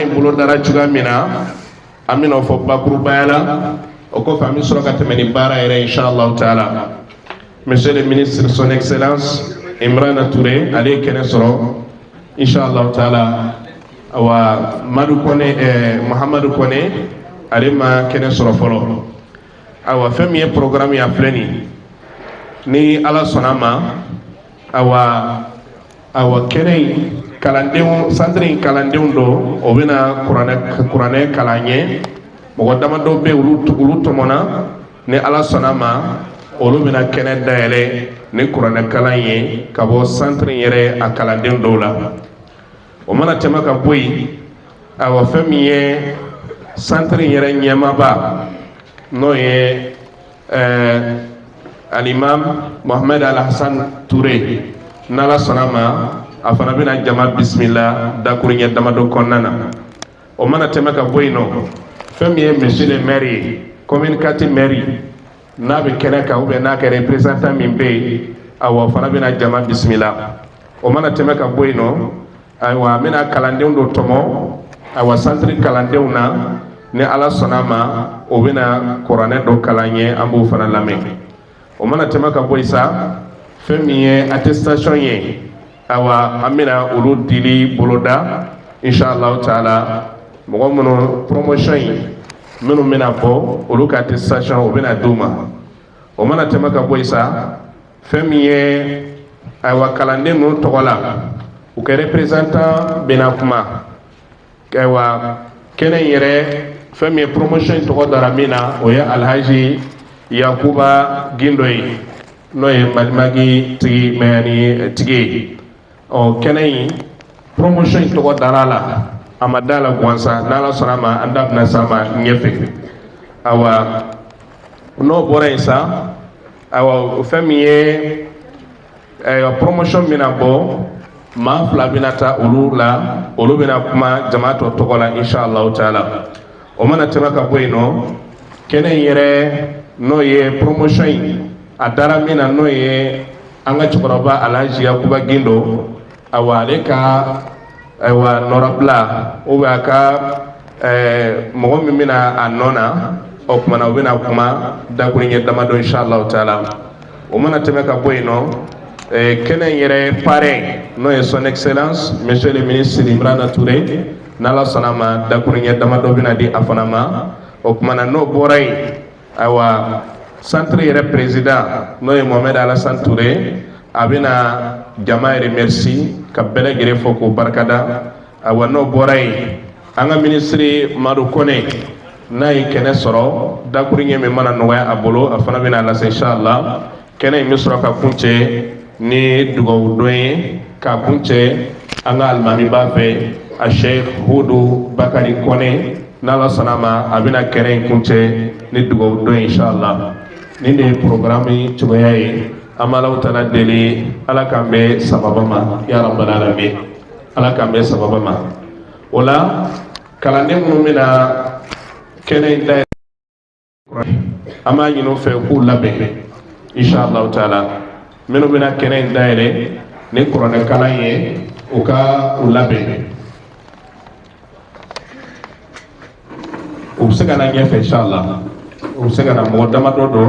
in bolo dara cogoya min na an bɛna o fɔ bakurubaya la o kɔfɛ an bɛ sɔrɔ ka tɛmɛ ni baara yɛrɛ inshallah taala. Monsieur le ministre son excellence Imrana Touré ale ye kɛnɛ sɔrɔ inshallah taala. Awa Muhamadu Kone ale ma kɛnɛ sɔrɔ fɔlɔ. Awa fɛn min ye programme ya filɛ nin ni ala sɔnna ma awa kɛnɛ in kalandenw centre in kalandenw do o bɛna kuranɛ kalan ɲɛ mɔgɔ damadɔ bɛ olu tɔmɔna ni ala sɔnna ma olu bɛna kɛnɛ dayɛlɛ ni kuranɛ kalan ye ka bɔ centre in yɛrɛ a kalandenw dɔw la. O mana tɛmɛ ka bɔ yen awa fɛn min ye centre in yɛrɛ ɲɛmaaba n'o ye alimam Mohamed Alhassan Touré n'ala sɔnna ma a fana bɛna jama bisimila dakuru ɲɛ damadɔ kɔnɔna na. O mana tɛmɛ ka bɔ yen nɔ fɛn min ye monsieur le maire ye commune 4 maire n'a bɛ kɛnɛ kan ou bien n'a kɛ représentant min bɛ yen awa o fana bɛna jama bisimila. O mana tɛmɛ ka bɔ yen nɔ ayiwa an bɛna kalandenw dɔ tɔmɔ ayiwa centre kalandenw na ni ala sɔnna ma o bɛna kuranɛ dɔ kalan ye an b'o fana lamɛn. O mana tɛmɛ ka bɔ yen sa fɛn min ye attestation ye ayiwa an bɛna olu dili boloda inshallah taala. Mɔgɔ minnu promotion in minnu bɛna bɔ olu ka attestation o bɛna d'u ma. O mana tɛmɛ ka bɔ yen sa fɛn min ye ayiwa kalanden ninnu tɔgɔ la u ka représentant bɛna kuma ayiwa kɛnɛ in yɛrɛ fɛn min ye promotion in tɔgɔ dara min na o ye Alhaji Yakuba Gindo ye n'o ye Malimagi tigi ye. Ɔ kɛnɛ in promotion in tɔgɔ dara la a ma da la gansan n'ala sɔnna ma an da bɛna s'a ma ɲɛfɛ. Awa n'o bɔra yen sa ayiwa fɛn min ye promotion bɛna bɔ maa fila bɛna taa olu la olu bɛna kuma jama tɔgɔ la inshallah taala. O mana tɛmɛ ka bɔ yen nɔ kɛnɛ in yɛrɛ n'o ye promotion in a dara min na n'o ye an ka cɛkɔrɔba Alhaji Yakuba Gindo awa ale ka ayiwa nɔrabila ou bien a ka mɔgɔ min bɛna a nɔ na o kumana o bɛna kuma dakuru ɲɛ damadɔ inshallah taala. O mana tɛmɛ ka bɔ yen nɔ kɛnɛ in yɛrɛ parrain n'o ye son excellence monsieur le ministre Imrana Touré n'ala sɔnna ma dakuru ɲɛ damadɔ bɛna di a fana ma. O kumana n'o bɔra yen ayiwa centre yɛrɛ président n'o ye Mohamed Alassane Touré a bɛna jama remercier ka bɛɛ lajɛlen fɔ k'o barikada. Ayiwa n'o bɔra yen an ka ministre Madu Kone n'a ye kɛnɛ sɔrɔ dakuru ɲɛ min mana nɔgɔya a bolo a fana bɛna lase inshallah. Kɛnɛ in bɛ sɔrɔ ka kuncɛ ni dugawu dɔn ye k'a kuncɛ an ka alimamiba fɛ a Sheikh Hudu Bakari Kone n'ala sɔnna ma a bɛna kɛnɛ in kuncɛ ni dugawu dɔn ye inshallah. Nin de ye programme cogoya ye an bɛ Alahu taala deli ala k'an bɛ sababa ma ya rabbal alamin ala k'an bɛ sababa ma. O la kalanden minnu bɛna kɛnɛ in dayɛlɛ an b'a ɲini u fɛ k'u labɛn inshallah taala. Minnu bɛna kɛnɛ in dayɛlɛ ni kuranɛ kalan ye u ka u labɛn u bɛ se ka na ɲɛfɛ inshallah. U bɛ se ka na mɔgɔ damadɔ dɔ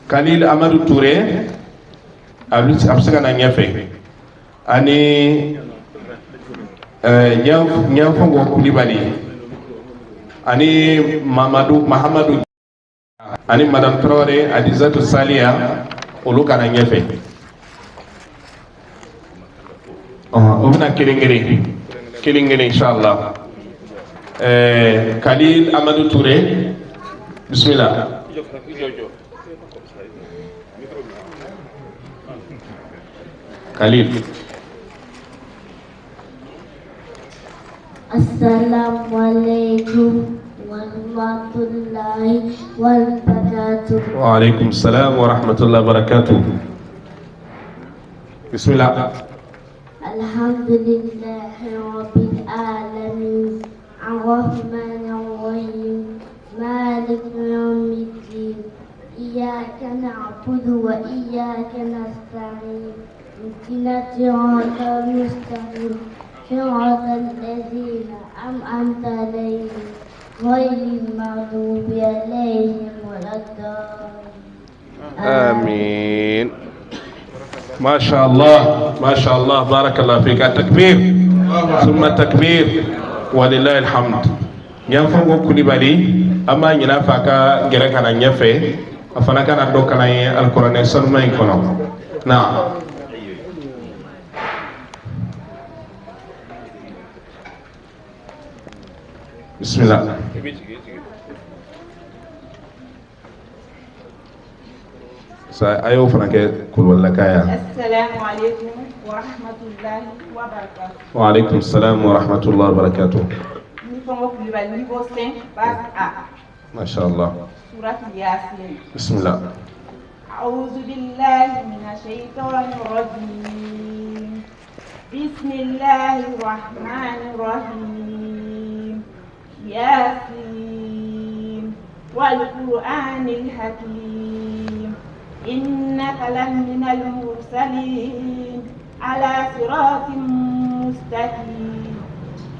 Khalil Amadu Touré a bɛ se ka na ɲɛfɛ ani Ɲanfɔngɔ Kulibali ani Mahamadu ani madame Traoré Adizatu Saliya olu ka na ɲɛfɛ. O bɛna kelen inshallah. Khalil Amadu Touré bismillah. Khalil. Assalamualaikum warahmatullahi wabarakatuh. Waalaikumsalam warahmatullahi wabarakatuh. Bismillah. Alhamdulillahi rabbil alamin arrahmanir rahim maliki yawmiddin iyyaka na'budu wa iyyaka nasta'in اهدنا الصراط المستقيم صراط الذين أنعمت عليهم غير المغضوب عليهم ولا الضالين. آمين. ما شاء الله ما شاء الله بارك الله فيك. التكبير ثم التكبير ولله الحمد. ينفع كل بالي أما ينفع كجركنا ينفع أفنى كان أدوكنا القرآن سلمى يكونه. نعم. بسم الله. ayo fana kɛ kulwala kaya. Assalamu alaikum wa rahmatullahi wa barakatuh. Wa alaikum salam wa rahmatullahi wa barakatuh. Ni fongo kulibali niveau 5 base A. Mashallah. Surat Yasin. Bismillah. A'udhu billahi minash shaitanir rajim. Bismillahir rahmanir rahim. Yasin wal Qur'anil hakim. إنك لمن المرسلين على صراط مستقيم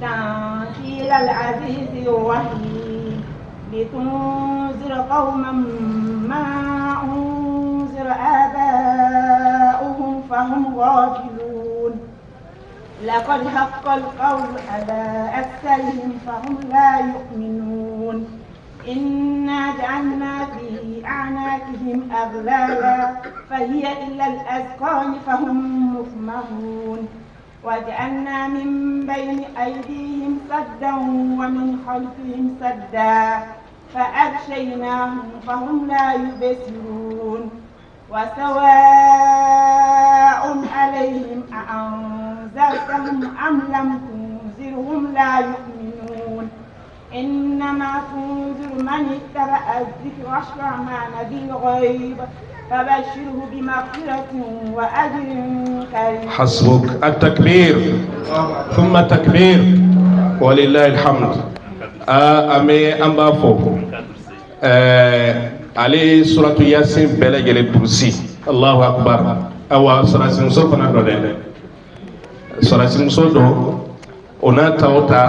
تنزيل العزيز الرحيم لتنذر قوما ما أنذر آباؤهم فهم غافلون لقد حق القول على أكثرهم فهم لا يؤمنون إنا جعلنا في أعناقهم أغلالا فهي إلى الأذقان فهم مقمحون وجعلنا من بين أيديهم سدا ومن خلفهم سدا فأغشيناهم فهم لا يبصرون وسواء عليهم أأنذرتهم أم لم تنذرهم لا يؤمنون إنما تنذر من اتبع الذكر واشفع مع نذير الغيب فبشره بمغفرة وأجر كريم. حسبك. التكبير ثم التكبير ولله الحمد. أمي أمبافو علي سورة ياسين بلغ البرسي. الله أكبر. أو سورة سمسو فنادولين سورة سمسو دو أنا تاوتا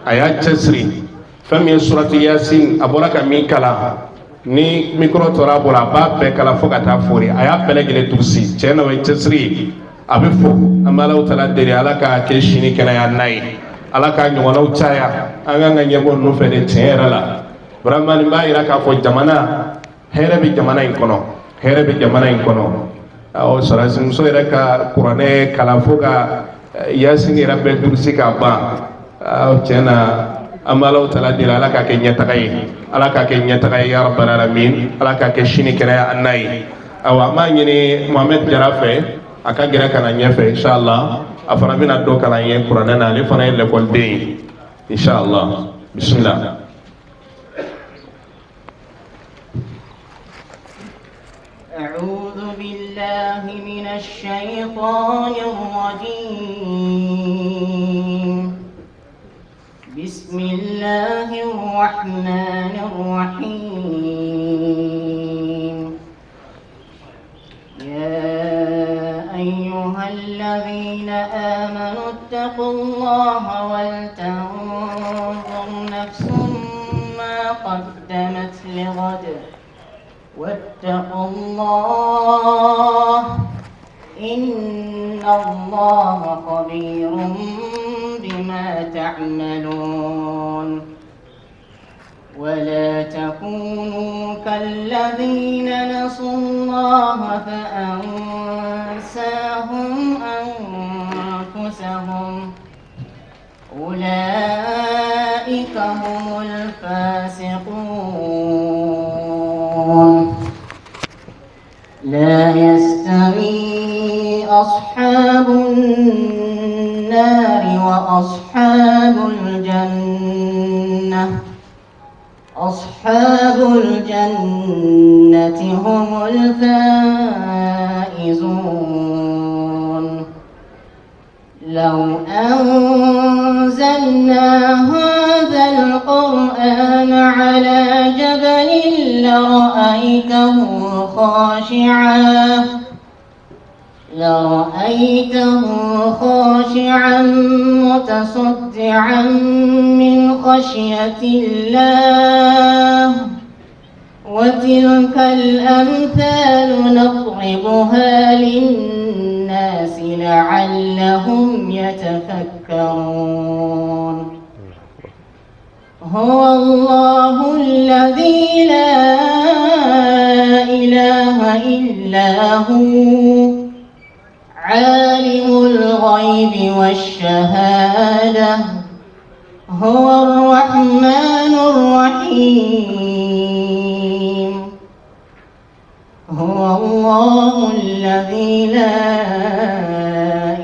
آيات تسري fami suratu yasin aboraka min kala ni mikro tora bora ba be kala fo kata fori aya belegele tursi cena way tesri abe fo amala utala deri alaka ke shini kana ya nai alaka nyona uchaya anga nga nyebo no fede tera la brahman ba ira ka fo jamana here bi jamana in kono here bi jamana in kono o sarasim so ira ka qur'ane kala fo ka yasin ira be tursi ka ba o cena amala utala dira ala ka ke nyatakai ala ka ke nyatakai ya rabbal alamin ala ka ke shini kera annai awa ma nyini Muhammad Jarafe aka gira kana nyefe inshallah afana bina do kana yen qur'ana na le fana le kol de inshallah. Bismillah. أعوذ بالله من الشيطان الرجيم. بسم الله الرحمن الرحيم. يا أيها الذين آمنوا اتقوا الله ولتنظر نفس ما قدمت لغد واتقوا الله إن الله خبير بما تعملون. ولا تكونوا كالذين نسوا الله فأنساهم أنفسهم أولئك هم الفاسقون. لا يستوي أصحاب النار وأصحاب الجنة. أصحاب الجنة هم الفائزون. لو أنزلنا هذا القرآن على جبل لرأيته خاشعا لرأيته خاشعا متصدعا من خشية الله وتلك الأمثال نضربها للناس لعلهم يتفكرون هو الله الذي لا إله إلا هو عالم الغيب والشهادة هو الرحمن الرحيم هو الله الذي لا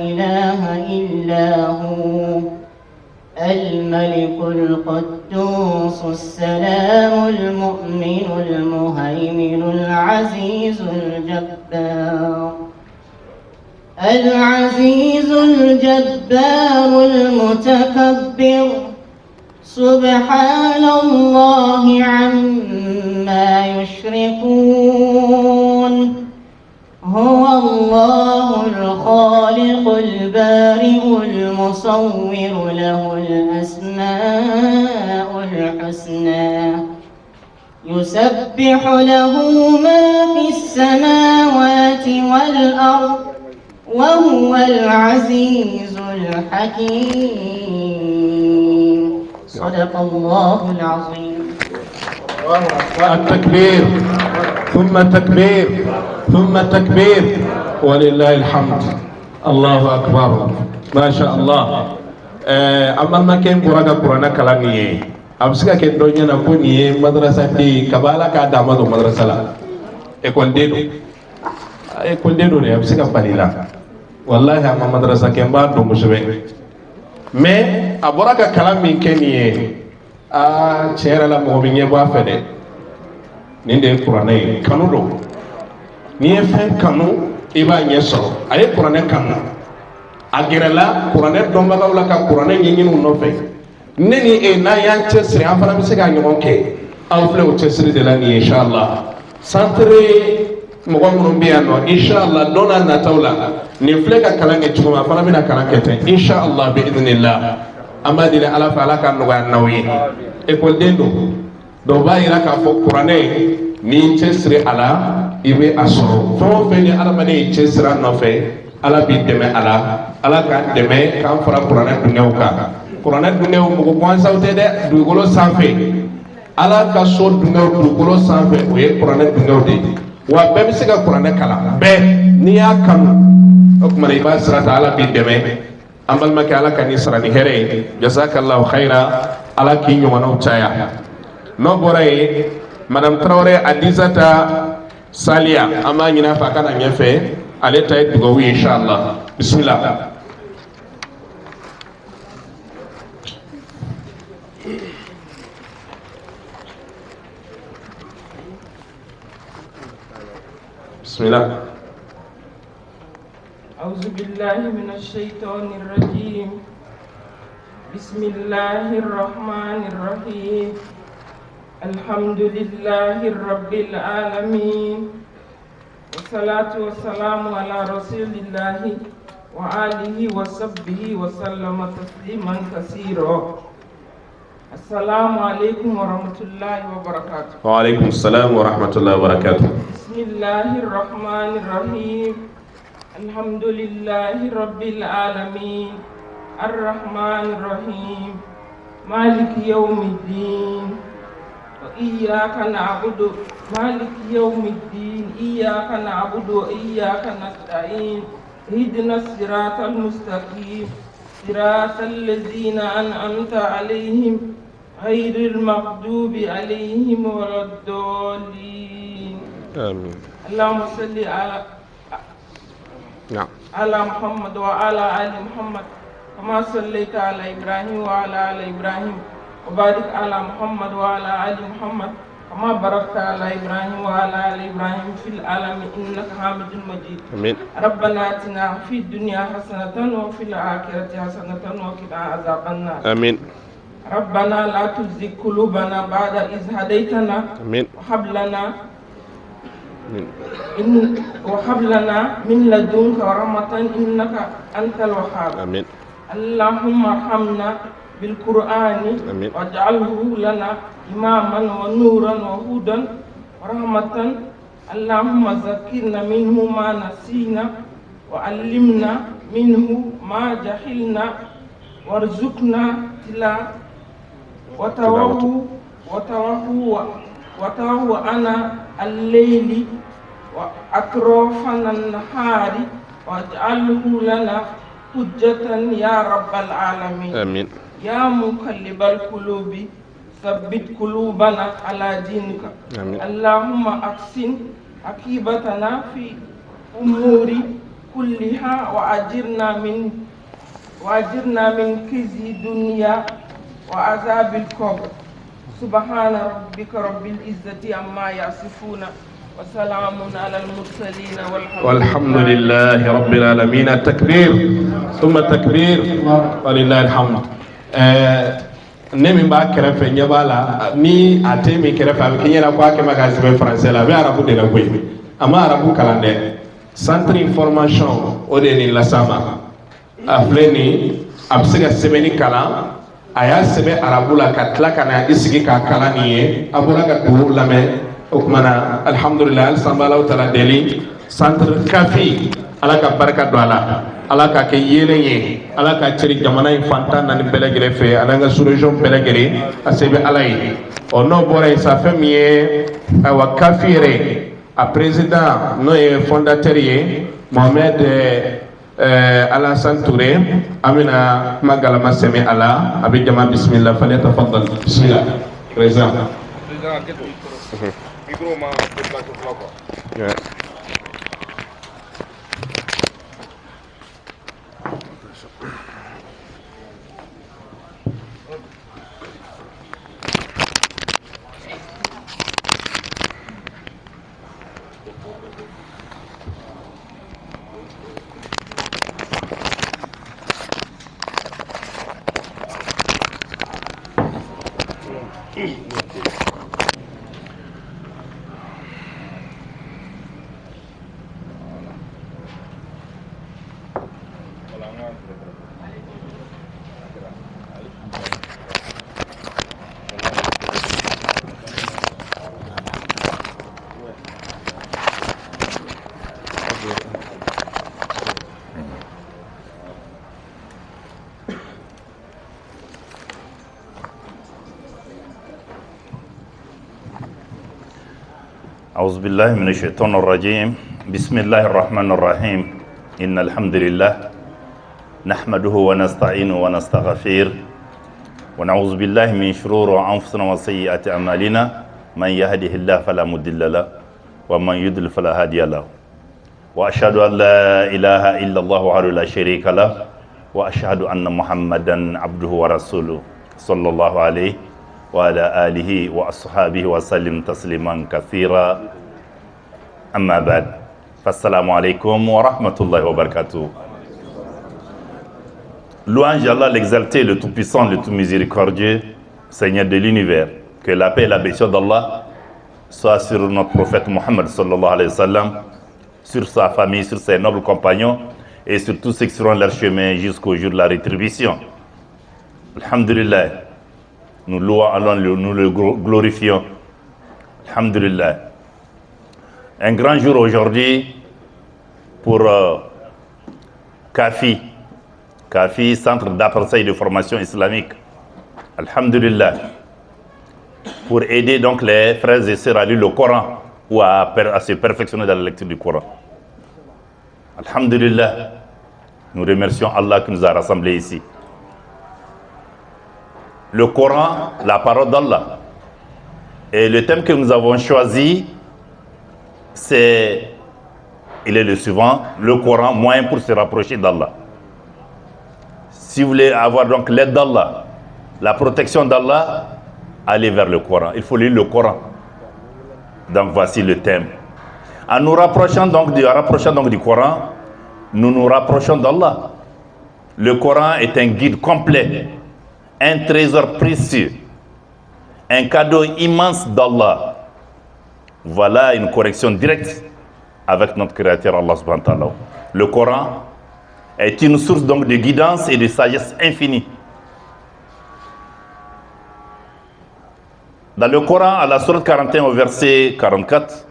إله إلا هو الملك القدوس السلام المؤمن المهيمن العزيز الجبار المتكبر سبحان الله عما يشركون هو الله الخالق البارئ المصور له الأسماء الحسنى يسبح له ما في السماوات والأرض وهو العزيز الحكيم صدق الله العظيم. التكبير ثم التكبير ثم التكبير ولله الحمد. الله أكبر ما شاء الله. أما ما كان قرانا قرانا كلامي أبسك كدوني نكوني مدرسة دي كبالا كادامة دو مدرسة لا إكون دينو ne أبسك باليلا والله أما مدرسة كمبار دو مشبه mais aboraka كلامي كنيه cɛyɛrɛ la mɔgɔ bɛ ɲɛbɔ a fɛ dɛ nin de ye kuranɛ ye kanu don n'i ye fɛn kanu i b'a ɲɛ sɔrɔ a ye kuranɛ kanu a gɛrɛla kuranɛ dɔnbagaw la ka kuranɛ ɲɛɲini u nɔfɛ ne ni e n'an y'an cɛsiri an fana bɛ se ka ɲɔgɔn kɛ aw filɛ o cɛsiri de la nin ye inshallah centre mɔgɔ minnu bɛ yan nɔ inshallah don n'a nataw la nin filɛ ka kalan kɛ cogo min a fana bɛna kalan kɛ ten inshallah bi idinillah an b'a deli ala fɛ ala ka nɔgɔya n'aw ye ekɔliden don dɔw b'a yira k'a fɔ kuranɛ n'i cɛsiri a la i bɛ a sɔrɔ fɛn o fɛn ni adamaden y'i cɛsiri a nɔfɛ ala b'i dɛmɛ a la ala k'an dɛmɛ k'an fara kuranɛ dungɛw kan kuranɛ dungɛw mɔgɔ gansanw tɛ dɛ dugukolo sanfɛ ala ka so dungɛw dugukolo sanfɛ o ye kuranɛ dungɛw de ye wa bɛɛ bɛ se ka kuranɛ kalan bɛɛ n'i y'a kanu o tuma na i b'a sira ta ala b'i dɛmɛ an balimakɛ ala ka n'i sara ni hɛrɛ ye jazakallahu khayra ala k'i ɲɔgɔnnaw caya n'o bɔra yen madame Traoré Adizata Saliya an b'a ɲini a fɛ a ka na ɲɛfɛ ale ta ye dugawu ye inshallah bismillah. bismillah. أعوذ بالله من الشيطان الرجيم بسم الله الرحمن الرحيم الحمد لله رب العالمين والصلاة والسلام على رسول الله وآله وصحبه وسلم تسليما كثيرا. السلام عليكم ورحمة الله وبركاته. وعليكم السلام ورحمة الله وبركاته. بسم الله الرحمن الرحيم الحمد لله رب العالمين الرحمن الرحيم مالك يوم الدين وإياك نعبد مالك يوم الدين إياك نعبد وإياك نستعين اهدنا الصراط المستقيم صراط الذين أنعمت عليهم غير المغضوب عليهم ولا الضالين آمين. اللهم صل على محمد وعلى آل محمد كما صليت على إبراهيم وعلى آل إبراهيم وبارك على محمد وعلى آل محمد كما باركت على إبراهيم وعلى آل إبراهيم في العالمين إنك حميد مجيد. آمين. ربنا آتنا في الدنيا حسنة وفي الآخرة حسنة وقنا عذاب النار. آمين. ربنا لا تزغ قلوبنا بعد إذ هديتنا. آمين. وهب لنا وهب لنا من لدنك رحمة إنك أنت الوهاب آمين اللهم ارحمنا بالقرآن آمين واجعله لنا إماما ونورا وهدى ورحمة اللهم ذكرنا منه ما نسينا وعلمنا منه ما جهلنا وارزقنا وتوه أنا الليل وأطراف النهار واجعله لنا حجة يا رب العالمين آمين يا مقلب القلوب ثبت قلوبنا على دينك آمين اللهم أحسن عاقبتنا في أمور كلها وأجرنا من خزي الدنيا وعذاب القبر سبحان ربك رب العزة عما يصفون وسلام على المرسلين والحمد لله رب العالمين التكبير ثم التكبير ولله الحمد ne min b'a kɛrɛfɛ ɲɛ b'a la ni a tɛ min kɛrɛfɛ a bɛ k'i ɲɛna ko a kɛ ma k'a sɛbɛn français la a bɛ arabu de la koyi a ma arabu kalan dɛ centre information o de ye nin las'an ma a filɛ nin a bɛ se ka sɛbɛnni kalan a y'a sɛbɛn arabu la ka tila ka na i sigi k'a kalan nin ye a bɔra ka duuru lamɛn o tuma na alhamdulilayi hali san b'alaw taala deli centre kafi ala ka barika don a la ala ka kɛ yeelen ye ala ka cɛri jamana in fantan naani bɛɛ lajɛlen fɛ ani an ka sous-région bɛɛ lajɛlen a se bɛ ala ye ɔ n'o bɔra yen sa fɛn min ye ayiwa kafi yɛrɛ a président n'o ye fondateur ye Mohamed Alassane Touré an bɛna kuma galama sɛmɛ a la a bɛ jama bisimila fale tafadal bisimila président. أعوذ بالله من الشيطان الرجيم بسم الله الرحمن الرحيم إن الحمد لله نحمده ونستعينه ونستغفره ونعوذ بالله من شرور أنفسنا وسيئات أعمالنا من يهده الله فلا مضل له ومن يضلل فلا هادي له وأشهد أن لا إله إلا الله وحده لا شريك له وأشهد أن محمدا عبده ورسوله صلى الله عليه وعلى آله وأصحابه وسلم تسليما كثيرا أما بعد فالسلام عليكم ورحمة الله وبركاته. Louange Allah l'exalté, le tout-puissant, le tout-miséricordieux, Seigneur de l'univers. Que la paix et la bénédiction d'Allah soient sur notre prophète Mohammed sallallahu alayhi wa sallam, sur sa famille, sur ses nobles compagnons et sur tous ceux qui seront leur chemin jusqu'au jour de la rétribution. Alhamdulillah. Nous louons Allah, nous le glorifions. Alhamdulillah. Un grand jour aujourd'hui pour CAFI. CAFI, Centre d'apprentissage et de formation islamique. Alhamdulillah. Pour aider donc les frères et sœurs à lire le Coran ou à se perfectionner dans la lecture du Coran. Alhamdulillah. Nous remercions Allah qui nous a rassemblés ici. Le Coran, la parole d'Allah. Et le thème que nous avons choisi, il est le suivant, le Coran, moyen pour se rapprocher d'Allah. Si vous voulez avoir donc l'aide d'Allah, la protection d'Allah, allez vers le Coran. Il faut lire le Coran. Donc voici le thème. En nous rapprochant donc du Coran, nous nous rapprochons d'Allah. Le Coran est un guide complet, un trésor précieux, un cadeau immense d'Allah. Voilà une correction directe avec notre Créateur Allah subhanahu wa ta'ala. Le Coran est une source donc de guidance et de sagesse infinie. Dans le Coran, à la sourate 41 au verset 44,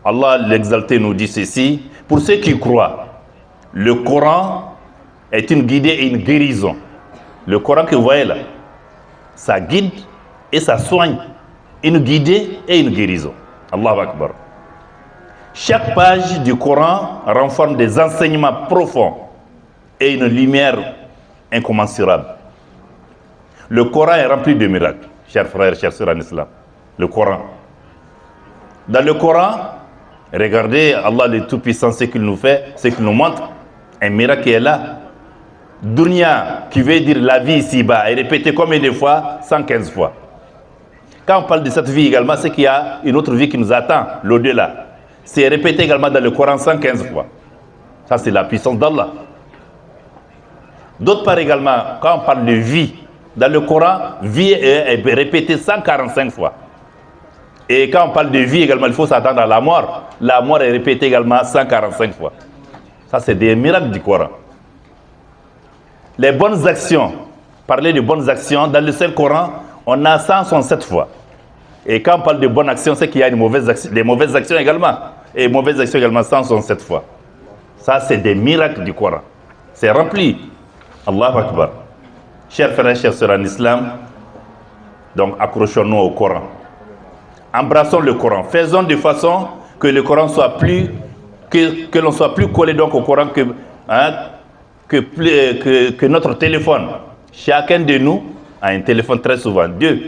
Allah l'exalté nous dit ceci: pour ceux qui croient, le Coran est une guidée et une guérison. Le Coran que vous voyez là, ça guide et ça soigne. Une guidée et une guérison. Allahu Akbar. Chaque page du Coran renferme des enseignements profonds et une lumière incommensurable. Le Coran est rempli de miracles, chers frères, chers sœurs en islam. Le Coran. Dans le Coran, regardez Allah le Tout-Puissant, ce qu'il nous fait, ce qu'il nous montre. Un miracle qui est là. Dunya, qui veut dire la vie ici-bas, est répété combien de fois? 115 fois. Quand on parle de cette vie également, c'est qu'il y a une autre vie qui nous attend, l'au-delà. C'est répété également dans le Coran 115 fois. Ça, c'est la puissance d'Allah. D'autre part également, quand on parle de vie, dans le Coran, vie est répétée 145 fois. Et quand on parle de vie également, il faut s'attendre à la mort. La mort est répétée également 145 fois. Ça, c'est des miracles du Coran. Les bonnes actions, parler de bonnes actions, dans le Saint-Coran, on a 167 fois. Et quand on parle de bonnes actions, c'est qu'il y a des mauvaises actions également. Et mauvaises actions également 167 fois. Ça, c'est des miracles du Coran. C'est rempli. Allahu Akbar. Chers frères et chers sœurs en islam, donc accrochons-nous au Coran. Embrassons le Coran. Faisons de façon que le Coran soit plus, que l'on soit plus collé donc au Coran que notre téléphone. Chacun de nous a un téléphone très souvent, 2.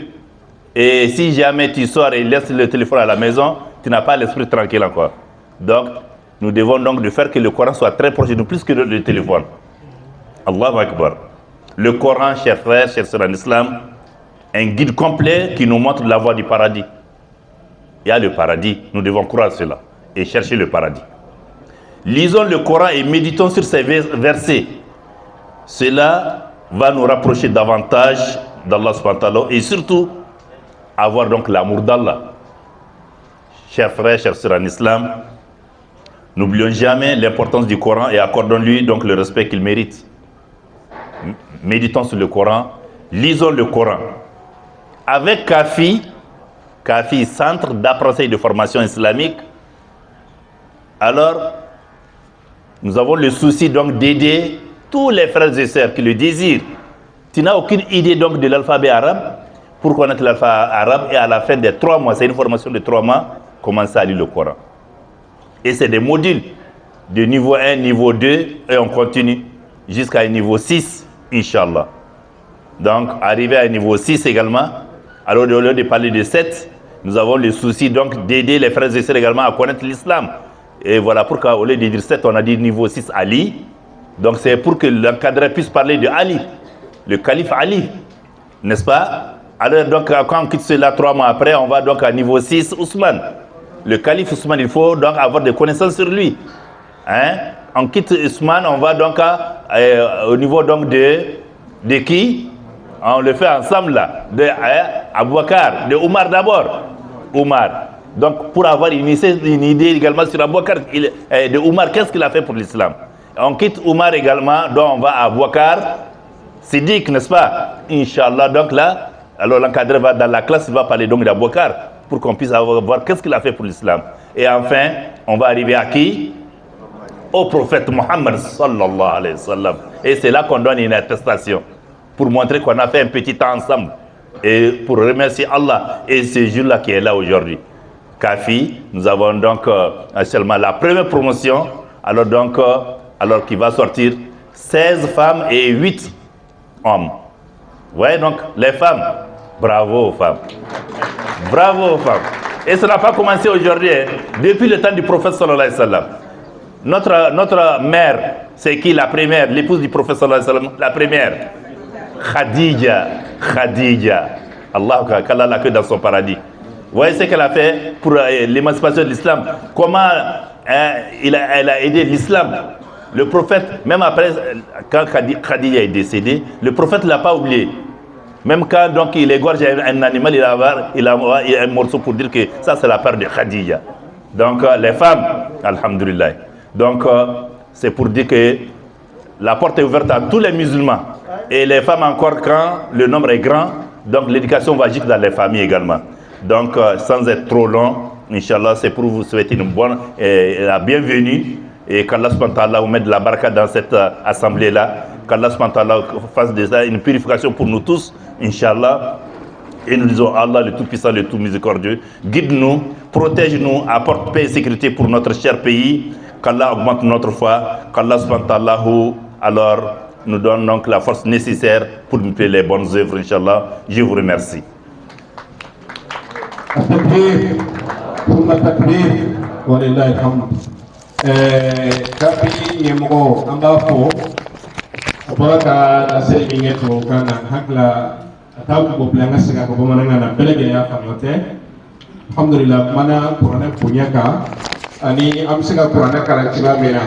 Et si jamais tu sors et laisses le téléphone à la maison, tu n'as pas l'esprit tranquille encore. Donc, nous devons donc de faire que le Coran soit très proche de nous, plus que le téléphone. Allahu Akbar. Le Coran, chers frères, chers sœurs en islam, un guide complet qui nous montre la voie du paradis. Il y a le paradis, nous devons croire cela et chercher le paradis. Lisons le Coran et méditons sur ces versets. Cela va nous rapprocher davantage d'Allah subhanahu wa ta'ala et surtout avoir donc l'amour d'Allah. Chers frères, chers sœurs en islam, n'oublions jamais l'importance du Coran et accordons-lui donc le respect qu'il mérite. Méditons sur le Coran, lisons le Coran. Avec Kafi, centre d'apprentissage et de formation islamique, alors nous avons le souci donc d'aider tous les frères et sœurs qui le désirent. Tu n'as aucune idée donc de l'alphabet arabe, pour connaître l'alphabet arabe et à la fin des 3 mois, c'est une formation de 3 mois, commencer à lire le Coran. Et c'est des modules de niveau 1, niveau 2 et on continue jusqu'à un niveau 6, Inch'Allah. Donc, arrivé à un niveau 6 également, alors au lieu de parler de 7, nous avons le souci donc d'aider les frères et sœurs également à connaître l'islam. Et voilà pourquoi au lieu de dire 7, on a dit niveau 6 Ali. Donc c'est pour que l'encadré puisse parler de Ali, le calife Ali, n'est-ce pas? Alors donc quand on quitte cela 3 mois après, on va donc à niveau 6 Ousmane. Le calife Ousmane, il faut donc avoir des connaissances sur lui. Hein? On quitte Ousmane, on va donc au niveau donc de qui? On le fait ensemble là, de Abouakar, de Omar d'abord. Omar. Donc pour avoir une idée également sur Abouakar, de Omar, qu'est-ce qu'il a fait pour l'islam? On quitte Omar également, donc on va à Abouakar, Siddiq, n'est-ce pas? Inch'Allah, donc là, alors l'encadré va dans la classe, il va parler donc d'Abouakar, pour qu'on puisse voir qu'est-ce qu'il a fait pour l'islam. Et enfin, on va arriver à qui? Au prophète Mohammed sallallahu alayhi wa sallam. Et c'est là qu'on donne une attestation, pour montrer qu'on a fait un petit temps ensemble, et pour remercier Allah, et ce jour-là qui est là aujourd'hui. Kafi, nous avons donc seulement la première promotion, alors donc, alors qui va sortir 16 femmes et 8 hommes. Vous voyez donc, les femmes, bravo aux femmes. Bravo aux femmes. Et ça n'a pas commencé aujourd'hui, hein. Depuis le temps du prophète sallallahu alayhi wa sallam. Notre mère, c'est qui la première, l'épouse du prophète sallallahu alayhi wa sallam, la première? Khadija. Allah, qu'Allah l'a que dans son paradis. Vous voyez ce qu'elle a fait pour l'émancipation de l'islam. Comment elle a aidé l'islam. Le prophète, même après, quand Khadija est décédé, le prophète ne l'a pas oublié. Même quand donc, il égorge un animal, il a un morceau pour dire que ça c'est la part de Khadija. Donc les femmes, Alhamdulillah. Donc, c'est pour dire que la porte est ouverte à tous les musulmans. Et les femmes encore, quand le nombre est grand, donc l'éducation va jusque dans les familles également. Donc, sans être trop long, Inch'Allah, c'est pour vous souhaiter une bonne et la bienvenue. Et qu'Allah subhanahu wa ta'ala vous mette de la baraka dans cette assemblée-là. Qu'Allah subhanahu wa ta'ala fasse déjà une purification pour nous tous, Inch'Allah. Et nous disons Allah, le Tout-Puissant, le Tout-Miséricordieux, guide-nous, protège-nous, apporte paix et sécurité pour notre cher pays. Qu'Allah augmente notre foi. Qu'Allah subhanahu wa ta'ala alors nous donne donc la force nécessaire pour nous payer les bonnes œuvres, Inch'Allah. Je vous remercie. Kapi yemgo ambafo baraka da sai minge to kana hakla atabu go blanga siga ko mananga na belege ya famote alhamdulillah mana qur'ana punyaka ani am siga qur'ana kala tiba mena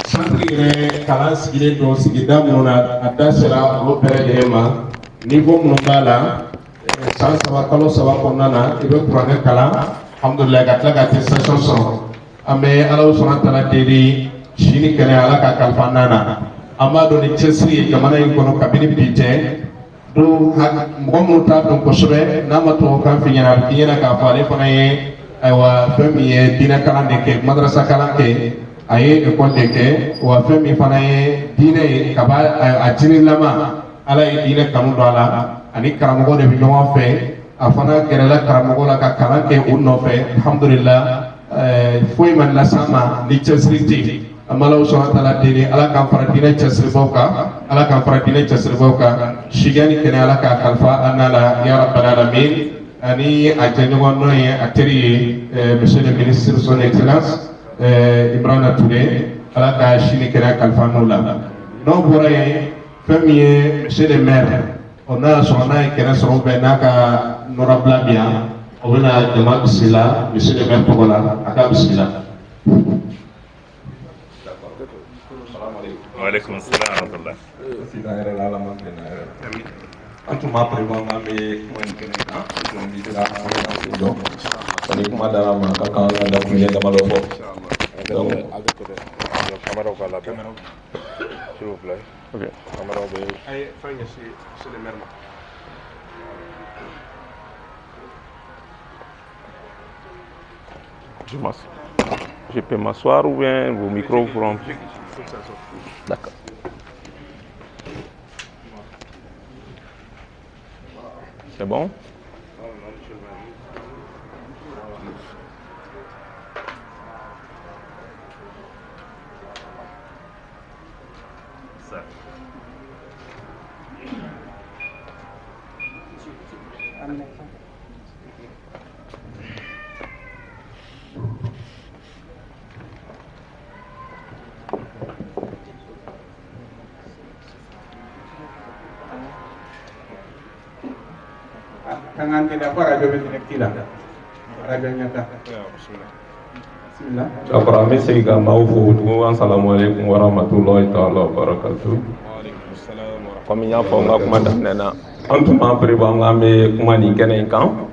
santri re kala sigile do sigida mona adasira o belege ma niveau mun bala san saba kalo saba konana ibe qur'ana kala alhamdulillah gatla gatte session so ambe ala subhanahu wa ta'ala deli shini kene ala ka kalfanana amma do ni chesri jamana yin kono kabini bite do ngomu ta don ko sobe nama to kan finyana finyana ka fale fana ye aywa fami ye dina kala de ke madrasa kala ke aye e kon de ke wa fami fana ye dina ye kaba ajini lama ala ye dina kanu do ala ani karamogo de bi no fe afana kerela karamogo la ka kala ke unno fe alhamdulillah foi man la sama ni chesriti amala subhanahu wa ta'ala dini ala kan faradina chesri boka ala kan faradina chesri boka shigani kene ala ka kalfa anala ya rabbal alamin ani ajeni wonno ye ateri monsieur le ministre son excellence Ibrahima Touré ala ka shini kene kalfa nula no boraye premier monsieur le maire on a son ay kene so be naka norabla bien on a demandé cela, monsieur le maire Togola, à bismillah. Wa alaykum assalam wa rahmatullah. Antuma président ngambe mwenkeneka tumbira ndo pani kuma dara ma ka kan da kunya da malo fo donc caméra ko la caméra s'il vous plaît OK caméra be ay fanya ci le maire. Je peux m'asseoir ou bien vos micros feront... D'accord. C'est bon? Tangan tidak apa raja betul tidak raja nyata bismillah Akra mesi ga mawfu assalamualaikum warahmatullahi taala wabarakatuh. Comme il y a pas nga kuma danena antuma préba nga me kuma ni kenen kan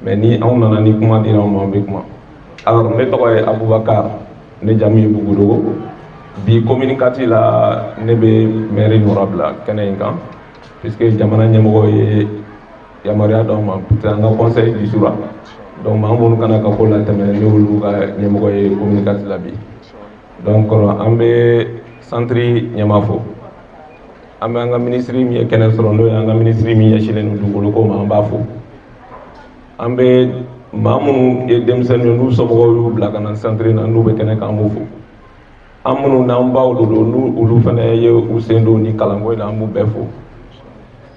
mais ni on nana ni kuma dina mo be kuma alors ne to Abubakar ne jami bugudo bi communicatif la ne be maire honorable kenen kan puisque jamana nyamo ye yamaria do ma putanga conseil du soura donc ma amonu kana ka ko la teme ne wulu ga nyamo ye communicatif la bi donc ambe centre nyamafo ambe anga ministre mi kenen sorondo anga ministre mi ya chilen dugolo ko ma mbafo ambe mamunu e demsen nu sobo yu blaga nan centre na nu be kenen ka amufo amunu na mbawlo do nu ulu fana ye usendo ni kalango na amu befo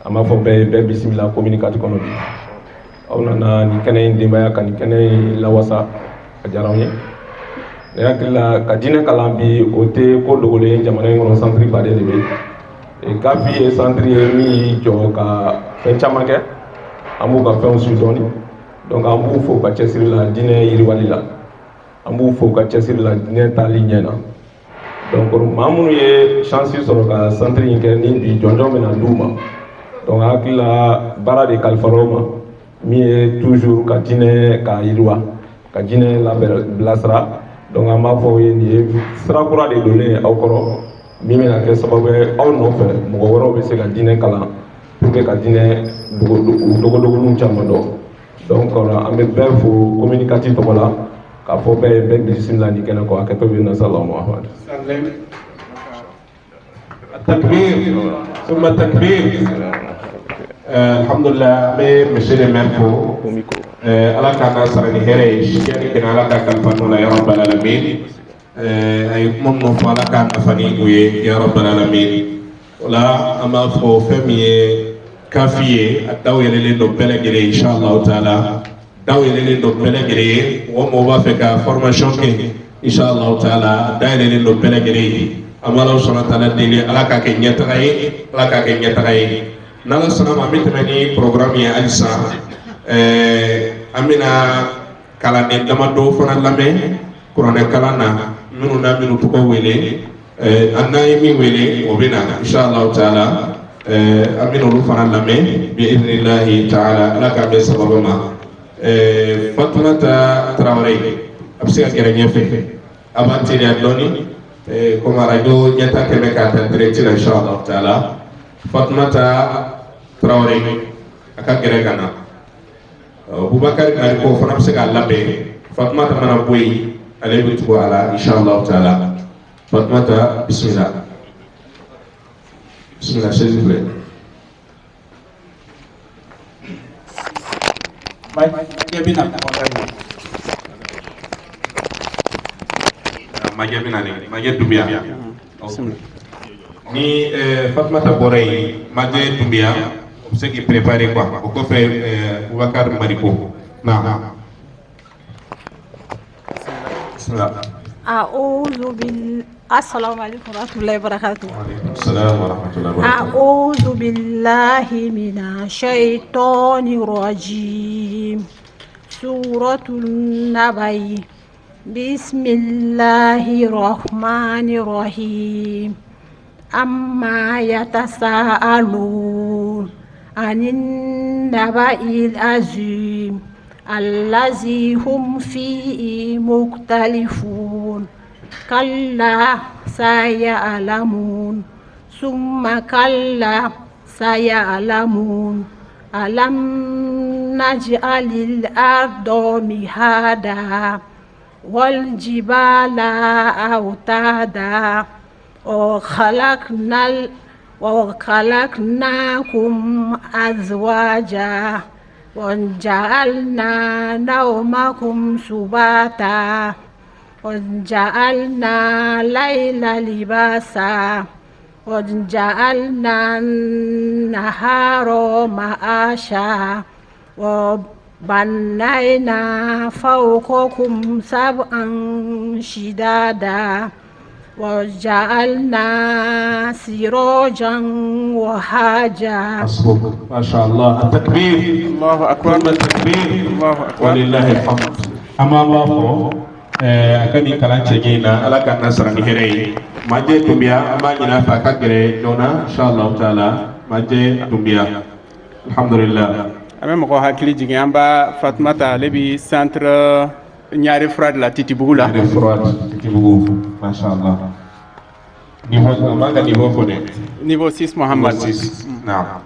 ama fo be bismillah communicatif kono bi awna na ni kenen dimba kan kenen lawasa jarawni yakila kadine kalambi ote ko dogole jamana ngono centre bade de e kafi e centre mi jo ka fenchamake amu ka fen su doni donc amu fo ka chesir la dine yiri walila amu fo ka chesir la dine tali nyena donc mamunu ye chance soro ka centre ni bi jonjo mena duma donc akila bara de kalfaroma mi est toujours ka dine ka yirwa ka dine la blasra donc an b'a fɔ aw ye nin ye sira kura de donnen aw kɔrɔ min bɛna kɛ sababu ye aw nɔfɛ mɔgɔ wɛrɛw bɛ se ka diinɛ kalan pour que ka diinɛ dogodogoniw caman dɔn donc an bɛ bɛɛ fo communicatif tɔgɔ la k'a fɔ bɛɛ ye bɛɛ bisimila nin kɛnɛ kɔ a kɛtɔ bɛ nasala muhamad التكبير ثم التكبير الحمد لله monsieur le maire fo ala ka na sarani here shikani kana ala ka kalfanu la ya rabbal alamin ay mon no fala ka na fani uye ya rabbal alamin wala ama fo famiye kafiye ataw yelele do belegere inshallah taala daw yelele do belegere wo mo ba fe ka formation ke inshallah taala da yelele do belegere amala subhanahu wa ta'ala dele ala ka ke nyata ye nala sanama mitmani programme ya alisa amina kala ne dama do fana lame kurane kala na minu tuko wele anay mi wele obina inshallah taala amina lu fana lame bi idhnillah taala ala ka be sababama Fatmata Traoré absika kere nyefe avanti ya doni comme radio nyata keme ka ta direct inshallah taala Fatmata Traoré aka kere kana Boubacar ngari ko fana se ka labé Fatmata mana boy ale bi tugo ala inshallah taala Fatmata bismillah s'il vous plaît Maje Dumbia ni Fatmata Boré Maje Dumbia ce qui préparé quoi au coffre Boubacar Mariko na السلام عليكم ورحمة الله وبركاته. السلام ورحمة الله وبركاته. أعوذ بالله من الشيطان الرجيم. سورة النبي. بسم الله الرحمن الرحيم. أما يتساءلون عن النبأ العظيم الذي هم فيه مختلفون كلا سيعلمون ثم كلا سيعلمون ألم نجعل الأرض مهادا والجبال أوتادا وخلقناكم أزواجا وجعلنا نومكم سباتا وجعلنا الليل لباسا وجعلنا النهار معاشا وبنينا فوقكم سبعا شدادا وجعلنا سراجا وهاجا. ما شاء الله. التكبير. الله أكبر. التكبير. الله أكبر. ولله الحمد. أما الله akani kalan cengina ala kan nasrani herei maje tumbia ama nyina fa kagere dona inshallah taala maje tumbia alhamdulillah ame mako hakili jigi amba Fatmata lebi centre ñaari frad la Titibougou la Titibougou mashallah niveau manga niveau fone niveau 6 Mohammed 6 naam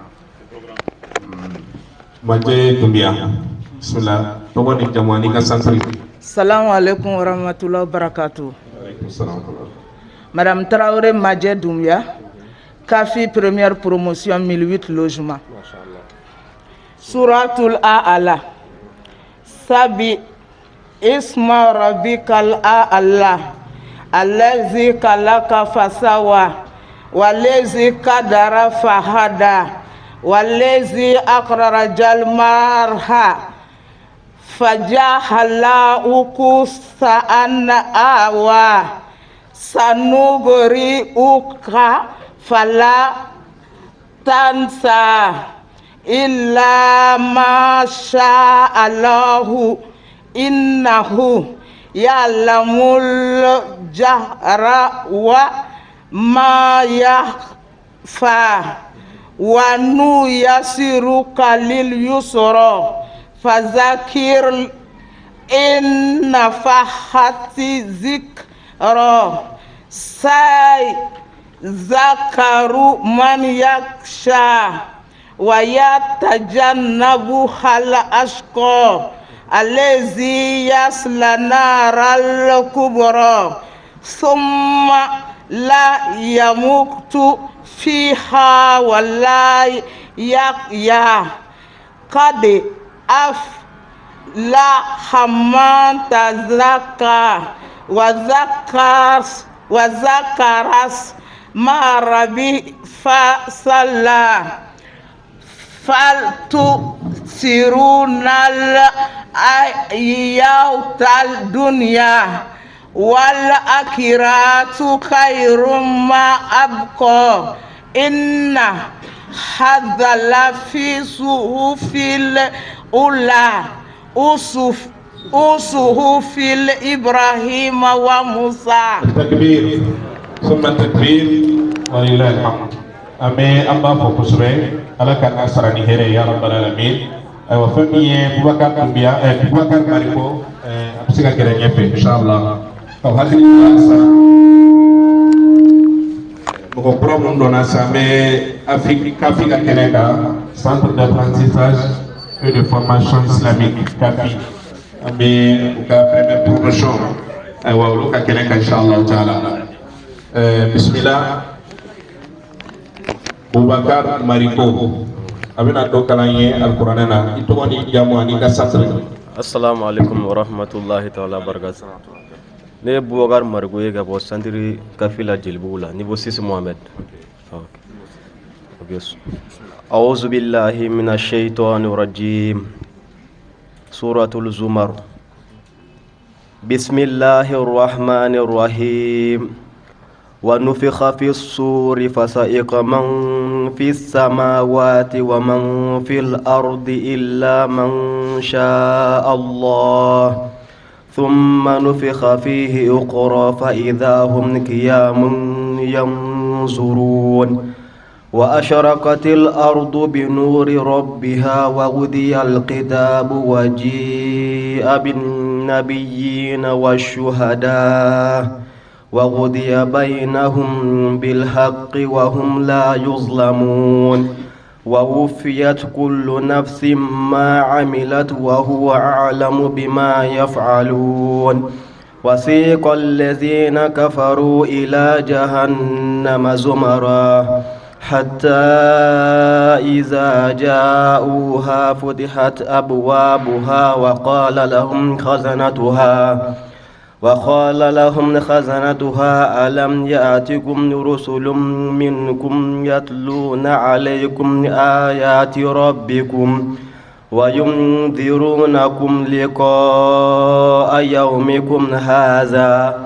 maje tumbia bismillah togo ni jamani ka centre. Salam alaikum wa rahmatullahi wa barakatuh. Madame Traoré Maje Doumbia, CAFI première promotion 1008 logements. Suratul A'ala. Sabi isma rabbikal a'ala. Allazi kalaka fasawa. Wallazi kadara fahada. Wallazi akrara jalmarha. Fajahala ukusa awa sanugori uka fala tansa illa masha Allahu innahu ya'lamul jahra wa ma yakhfa wa nu yasiruka lil yusra Fazakir إن نفحت ذكرى سيذكر من يخشى ويتجنبها الأشقى الذي يصلى نار الكبرى ثم لا يموت فيها ولا يحيا قد أفلح من تزكى وذكر اسم ربه فصلى فلتؤثرون الحياة الدنيا والآخرة خير ما أبقى إن هذا لفي صحف الأولى صحف إبراهيم وموسى. التكبير ثم التكبير ولله الحمد. أمي أما فوكسبي على كان أسرع نهره يا رب العالمين. وفمي بوكار كمبيا بوكار ماريكو أبسيكا كرنيه إن شاء الله. Kau hadirasa, bukan problem dona sampai Afrika Canada, Centre d'apprentissage et de formation islamique (CAFI). Ambil bukan première promotion, walau kat Canada insyaAllah taala. Bismillah. Boubacar Mariko, abina dokalanye Al-Quran na itu wani jamu ani kasatre. Assalamualaikum warahmatullahi taala wabarakatuh. Ne Boubacar Mariko ye ka bɔ centre CAFI la Djelibougou la niveau 6 Mohamed. أعوذ بالله من الشيطان الرجيم. سورة الزمر. بسم الله الرحمن الرحيم. ونفخ في الصور فصعق من في السماوات ومن في الأرض إلا من شاء الله ثم نفخ فيه أخرى فإذا هم قيام ينظرون وأشرقت الأرض بنور ربها ووضع الكتاب وجيء بالنبيين والشهداء وقضي بينهم بالحق وهم لا يظلمون ووفيت كل نفس ما عملت وهو أعلم بما يفعلون وسيق الذين كفروا إلى جهنم زمرا حتى إذا جاءوها فتحت أبوابها وقال لهم خزنتها ألم يأتكم رسل منكم يتلون عليكم آيات ربكم وينذرونكم لقاء يومكم هذا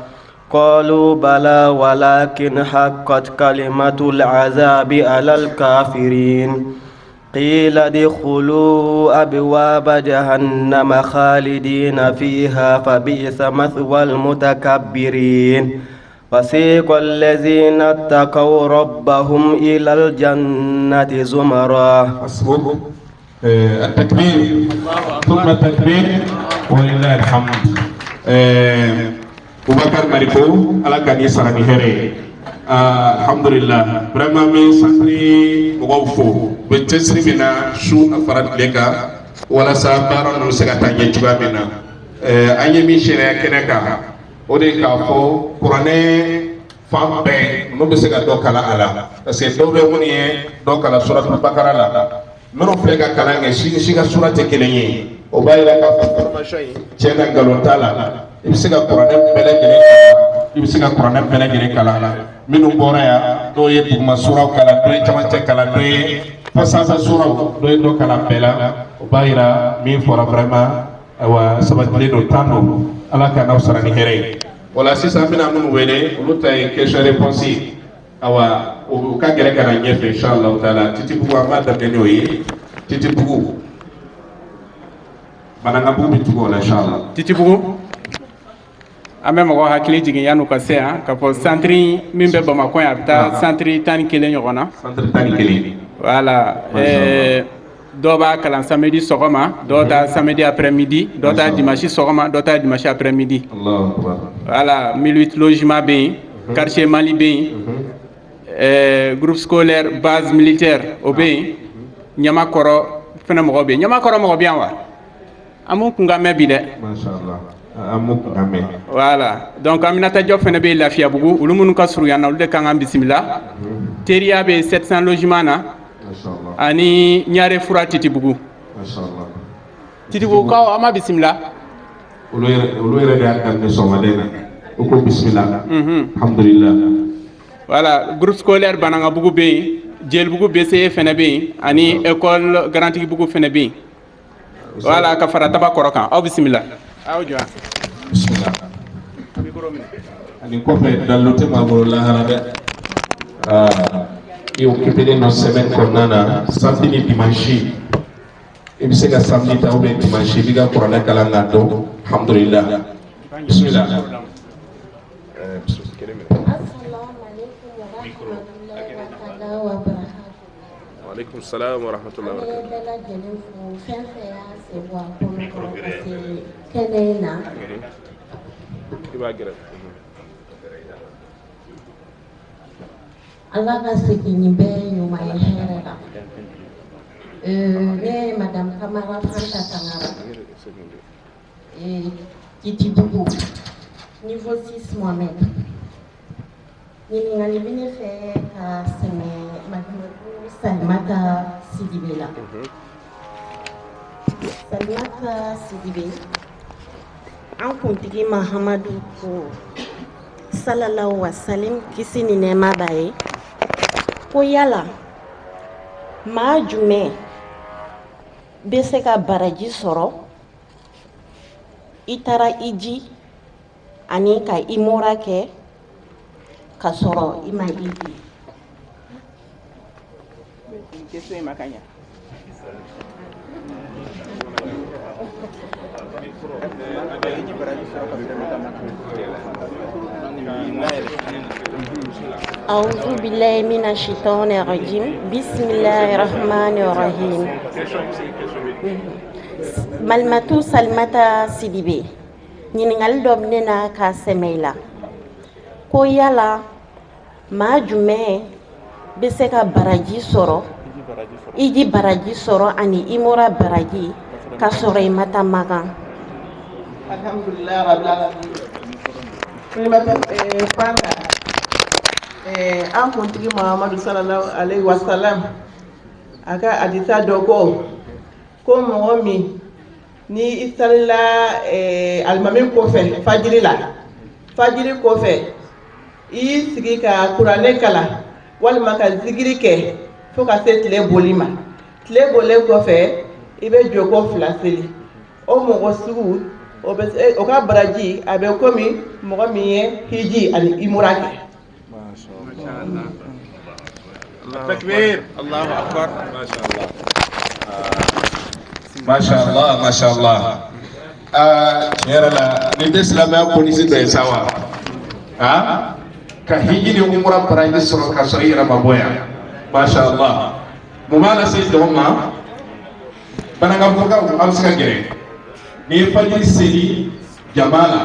قالوا بلى ولكن حقت كلمة العذاب على الكافرين قيل ادخلوا أبواب جهنم خالدين فيها فبئس مثوى المتكبرين وسيق الذين اتقوا ربهم إلى الجنة زمرا. التكبير ثم التكبير ولله الحمد. Boubacar Mariko ala kani sarani here. Alhamdulillah. Vraiment me santri mugawfo. Be tesri mina shu afarat leka wala sa baron no sega tanye juga mina. Anye mi shere keneka. Ode ka fo Qur'ane fambe no be sega dokala ala. Parce que do be woni dokala suratul Baqara la. Meno flega kala nge shiga surate kelenye. O bayira ka formation yi. Cena galontala. Ibisiga Qur'ane belegere ibisiga Qur'ane belegere kala minu bora ya do ye bugma sura kala do ye chamance kala do ye fasasa sura do ye do kala bela bayira min fora vraiment wa sabatli do tando ala kana usarani here wala sisa bina mun wele ulutay question réponse awa o ka gere kana nyefe inshallah taala titi bugu amada benyo yi titi bugu bananga bugu bitugo inshallah titi bugu ame mɔgɔ hakili jigin yanu ka se yan ka fɔ centre min bɛ Bamakɔ yan a bɛ taa centre 11 ɲɔgɔn na. Centre 11. Voilà. dɔw b'a kalan samedi sɔgɔma dɔw ta samedi après-midi dɔw ta dimanche sɔgɔma dɔw ta dimanche après-midi voilà 1008 logement bɛ yen quartier Mali bɛ yen groupe scolaire base militaire o bɛ yen Ɲamakɔrɔ fana mɔgɔ bɛ yen Ɲamakɔrɔ mɔgɔ bɛ yan wa an m'u kun ka mɛn bi dɛ voilà donc Aminata Diop fana bɛ Lafiyabugu olu minnu ka surun yan na olu de kan ka bisimila Teriya bɛ 700 logement na ani Ɲare Fura Titibugu Titibugukaw an ma bisimila olu yɛrɛ de y'a daminɛ sɔgɔmaden na u ko bisimila alhamdulillah voilà groupe scolaire Banangabugu bɛ yen Jelibugu BCE fana bɛ yen ani école Garantigibugu fana bɛ yen voilà ka fara Tabakɔrɔ kan aw bisimila aw jɔ bisimila ani kɔfɛ dalilu tɛ maa bolo lahara dɛ i occupé non semaine kɔnɔna na samedi ni dimanche i bɛ se ka samedi ta ou bien dimanche i b'i ka kuranɛ kalan k'a dɔn alhamdulillah bisimila. Waalaikum salam wa rahmatullahi wa barakatuh. Allah ka segin bɛɛ ɲuman ye hɛrɛ la. Ne ye Madame Kamara Fanta Tangara. Titibugu. Niveau 6 Mohamed. Ɲininkali bɛ ne fɛ ka sɛmɛ Salimata Sidibe la. Salimata Sidibe. An kuntigi Mahamadu ko sallallahu wa salim kisi ni nɛɛma b'a ye. Ko yala maa jumɛn bɛ se ka baraji sɔrɔ i taara i ji ani ka i mura kɛ ka sɔrɔ i ma i ji. أعوذ بالله من الشيطان الرجيم بسم الله الرحمن الرحيم Malimatu Salimata Sidibe ɲininkali dɔ bɛ ne na ka sɛmɛ i la ko yala maa jumɛn bɛ se ka baraji sɔrɔ i ji baraji sɔrɔ ani i mura baraji ka sɔrɔ i ma taa magan. Alhamdulillah rabbil alamin. Fanta an kuntigi Muhammadu sallallahu alaihi wasallam a ka hadisa dɔ ko mɔgɔ min ni i salila alimami kɔfɛ fajiri la fajiri kɔfɛ i y'i sigi ka kuranɛ kalan walima ka zikiri kɛ fo ka se tile boli ma tile bolen kɔfɛ i bɛ jɔko 2 seli o mɔgɔ sugu o ka baraji a bɛ komi mɔgɔ min ye hiji ani imura kɛ. Takbir. Allahu akbar. Mashallah, mashallah. Tiɲɛ la nin tɛ silamɛya polisi dɔ ye sa wa? Ka hiji ni umura baraji sɔrɔ ka sɔrɔ i yɛrɛ ma bɔ yan. Mashallah. Mun b'a lase jɔn ma? Banangabugukaw aw bɛ se ka gɛrɛ. Ni ye fajiri seli jama la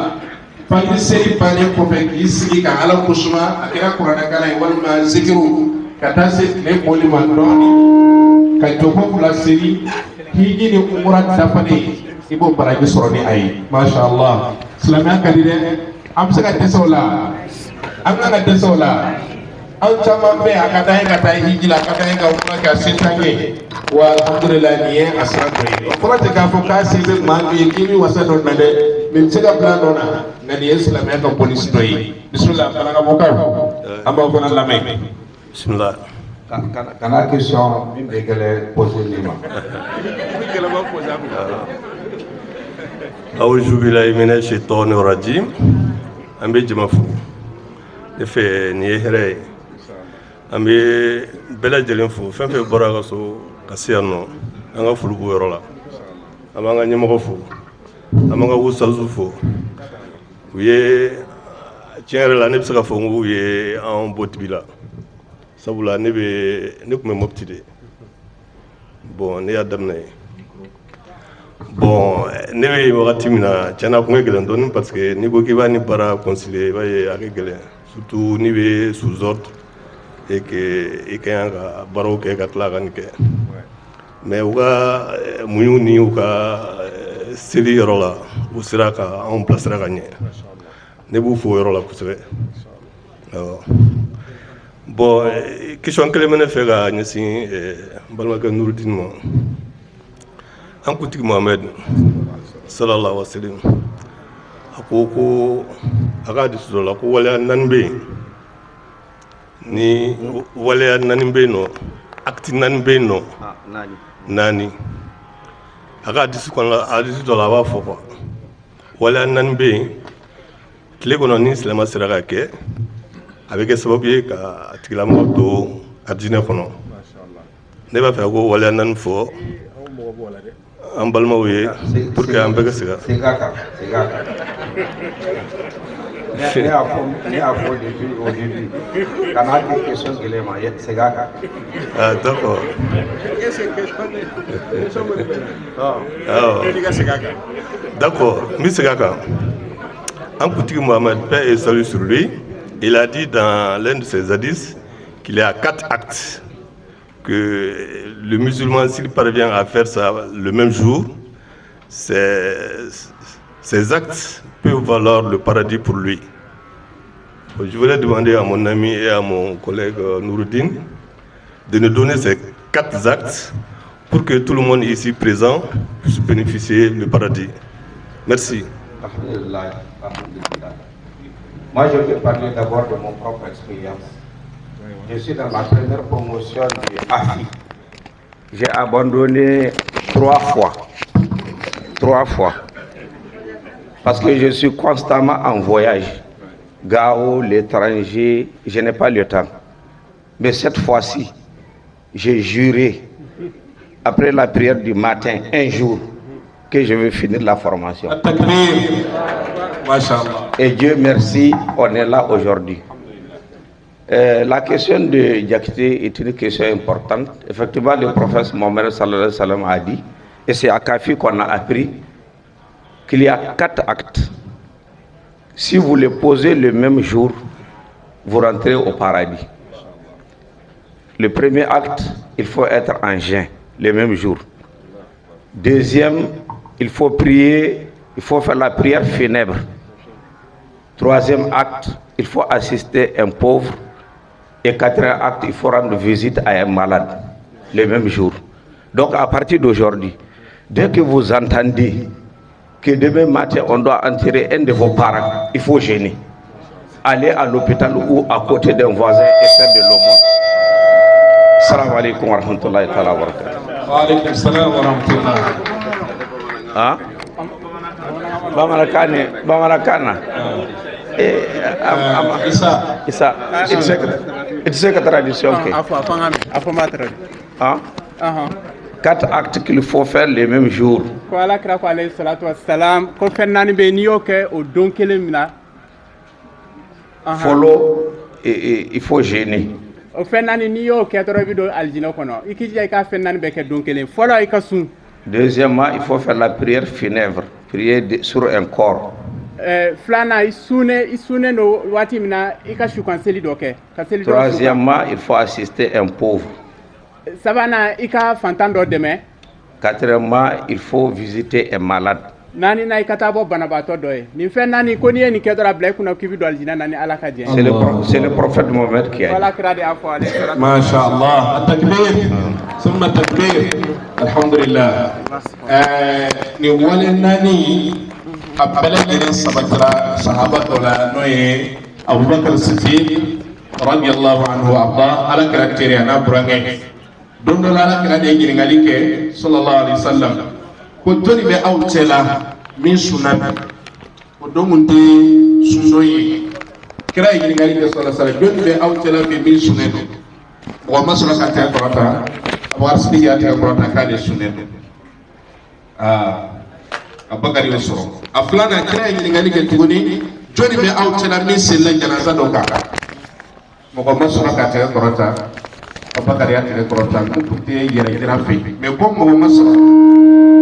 fajiri seli bannen kɔfɛ k'i sigi ka Ala kosuma a kɛra kuranɛkalan ye walima zikiru ka taa se tile boli ma dɔɔni ka jɔko 2 seli hiji ni umura dafalen i b'o baraji sɔrɔ ni a ye mashallah silamɛya ka di dɛ an bɛ se ka dɛsɛ o la an kan ka dɛsɛ o la aw caman bɛ a ka d'an ye ka taa hiji la a ka d'an ye ka umura kɛ a se t'an ye wa alhamdulillah nin ye a sira dɔ ye o kɔrɔ tɛ k'a fɔ k'a se bɛ maa min ye k'i bɛ wasa dɔ na dɛ nin bɛ se ka bila dɔ na nka nin ye silamɛya ka polisi dɔ ye bisimila Banangabugukaw an b'aw fana lamɛn. Bismillah. Kana question min bɛ gɛlɛn poser nin ma. A'udhu billahi minash shaitanir rajim. An bɛ jama fo ne fɛ nin ye hɛrɛ ye an bɛ bɛɛ lajɛlen fo fɛn fɛn bɔra ka so ka se yan nɔ an ka foli b'o yɔrɔ la an b'an ka ɲɛmɔgɔ fo an b'an ka wusazu fo u ye tiɲɛ yɛrɛ la ne bɛ se ka fɔ n k'u ye an bɔ dibi la sabula ne tun bɛ Mopti de bon ne y'a daminɛ yen bon ne bɛ wagati min na tiɲɛna a kun ka gɛlɛn dɔɔni parce que n'i ko k'i b'a ni baara concilier i b'a ye a ka gɛlɛn surtout n'i bɛ sous ordre et que i ka kan ka baaraw kɛ ka tila ka nin kɛ mais u ka muɲu ni u ka seli yɔrɔ la u sera ka anw bilasira ka ɲɛ ne b'u fo o yɔrɔ la kosɛbɛ bon question kelen bɛ ne fɛ ka ɲɛsin n balimakɛ Nurudini ma an kuntigi Muhamɛdi sallallahu alaihi wa sallam a ko a ka hadisi dɔ la ko waleya 4 bɛ yen ni waleya 4 bɛ yen nɔ acte 4 bɛ yen nɔ 4 a ka hadisi dɔ la a b'a fɔ quoi waleya 4 bɛ yen tile kɔnɔ ni silamɛ sera ka kɛ a bɛ kɛ sababu ye ka tigilamɔgɔ to arijinɛ kɔnɔ ne b'a fɛ ko waleya 4 fɔ an balimaw ye pour que an bɛɛ ka segin ne y'a fɔ depuis au début kana di question gɛlɛn ma segin a kan ah d'accord d'accord n bɛ segin a kan an kuntigi Muhamɛdi paix et salut sur lui il a dit dans l'un de ses hadiths qu'il y a 4 actes que le musulman, s'il parvient à faire ça le même jour, ces actes peuvent valoir le paradis pour lui. Je voulais demander à mon ami et à mon collègue Nurudini de nous donner ces 4 actes pour que tout le monde ici présent puisse bénéficier du paradis. Merci. Moi, je vais parler d'abord de mon propre expérience. Je suis dans ma première promotion du AFI. J'ai abandonné 3 fois. 3 fois. Parce que je suis constamment en voyage. Gao, l'étranger, je n'ai pas le temps. Mais cette fois-ci, j'ai juré, après la prière du matin, un jour, que je vais finir la formation. Et Dieu merci, on est là aujourd'hui. La question de Diakité est une question importante. Effectivement, le prophète Mohammed sallallahu alayhi wa sallam a dit, et c'est à Kafi qu'on a appris, qu'il y a 4 actes. Si vous les posez le même jour, vous rentrez au paradis. Le premier acte, il faut être en jeûne, le même jour. Deuxième, il faut prier, il faut faire la prière funèbre. Troisième acte, il faut assister un pauvre. Et 4e acte, il faut rendre visite à un malade, le même jour. Donc à partir d'aujourd'hui, dès que vous entendez que demain matin, on doit enterrer un de vos parents, il faut jeûner. Aller à l'hôpital ou à côté d'un voisin et faire de l'aumône. Salam alaikum wa rahmatullahi wa barakatuh. Wa alaikum salam wa rahmatullahi. Hein? Bamarakana. Isa. It's a tradition. 4 actes qu'il faut faire les mêmes jours. Follow, il faut gêner. Deuxièmement, il faut faire la prière funèbre, prier sur un corps. Troisièmement, il faut assister un pauvre. Quatrièmement, il faut visiter un malade. C'est le prophète Mohammed qui a dit. Masha'Allah. Takbir. Summa takbir. Alhamdulillah. Ni wale nani abala gire sabatra sahaba dola noye Abu Bakr Siddiq radiyallahu anhu abda ala karakteri ana burange. Dondo ala karakteri giringali ke sallallahu alaihi wasallam. Ko toni be awtela min sunan ko domunde sunnoyi kira giringali ke sallallahu alaihi wasallam doni be awtela be min sunan wa masala ka ta korata wa asbi ya ta korata ka de sunan abakari wasoro aflana kira giringali ke tuguni joni be awtela min sella janaza do ka mo ko masala ka ta korata Bakari ya tigɛ kɔrɔta ko te yɛrɛ jira fɛ mais ko mɔgɔ ma sɔrɔ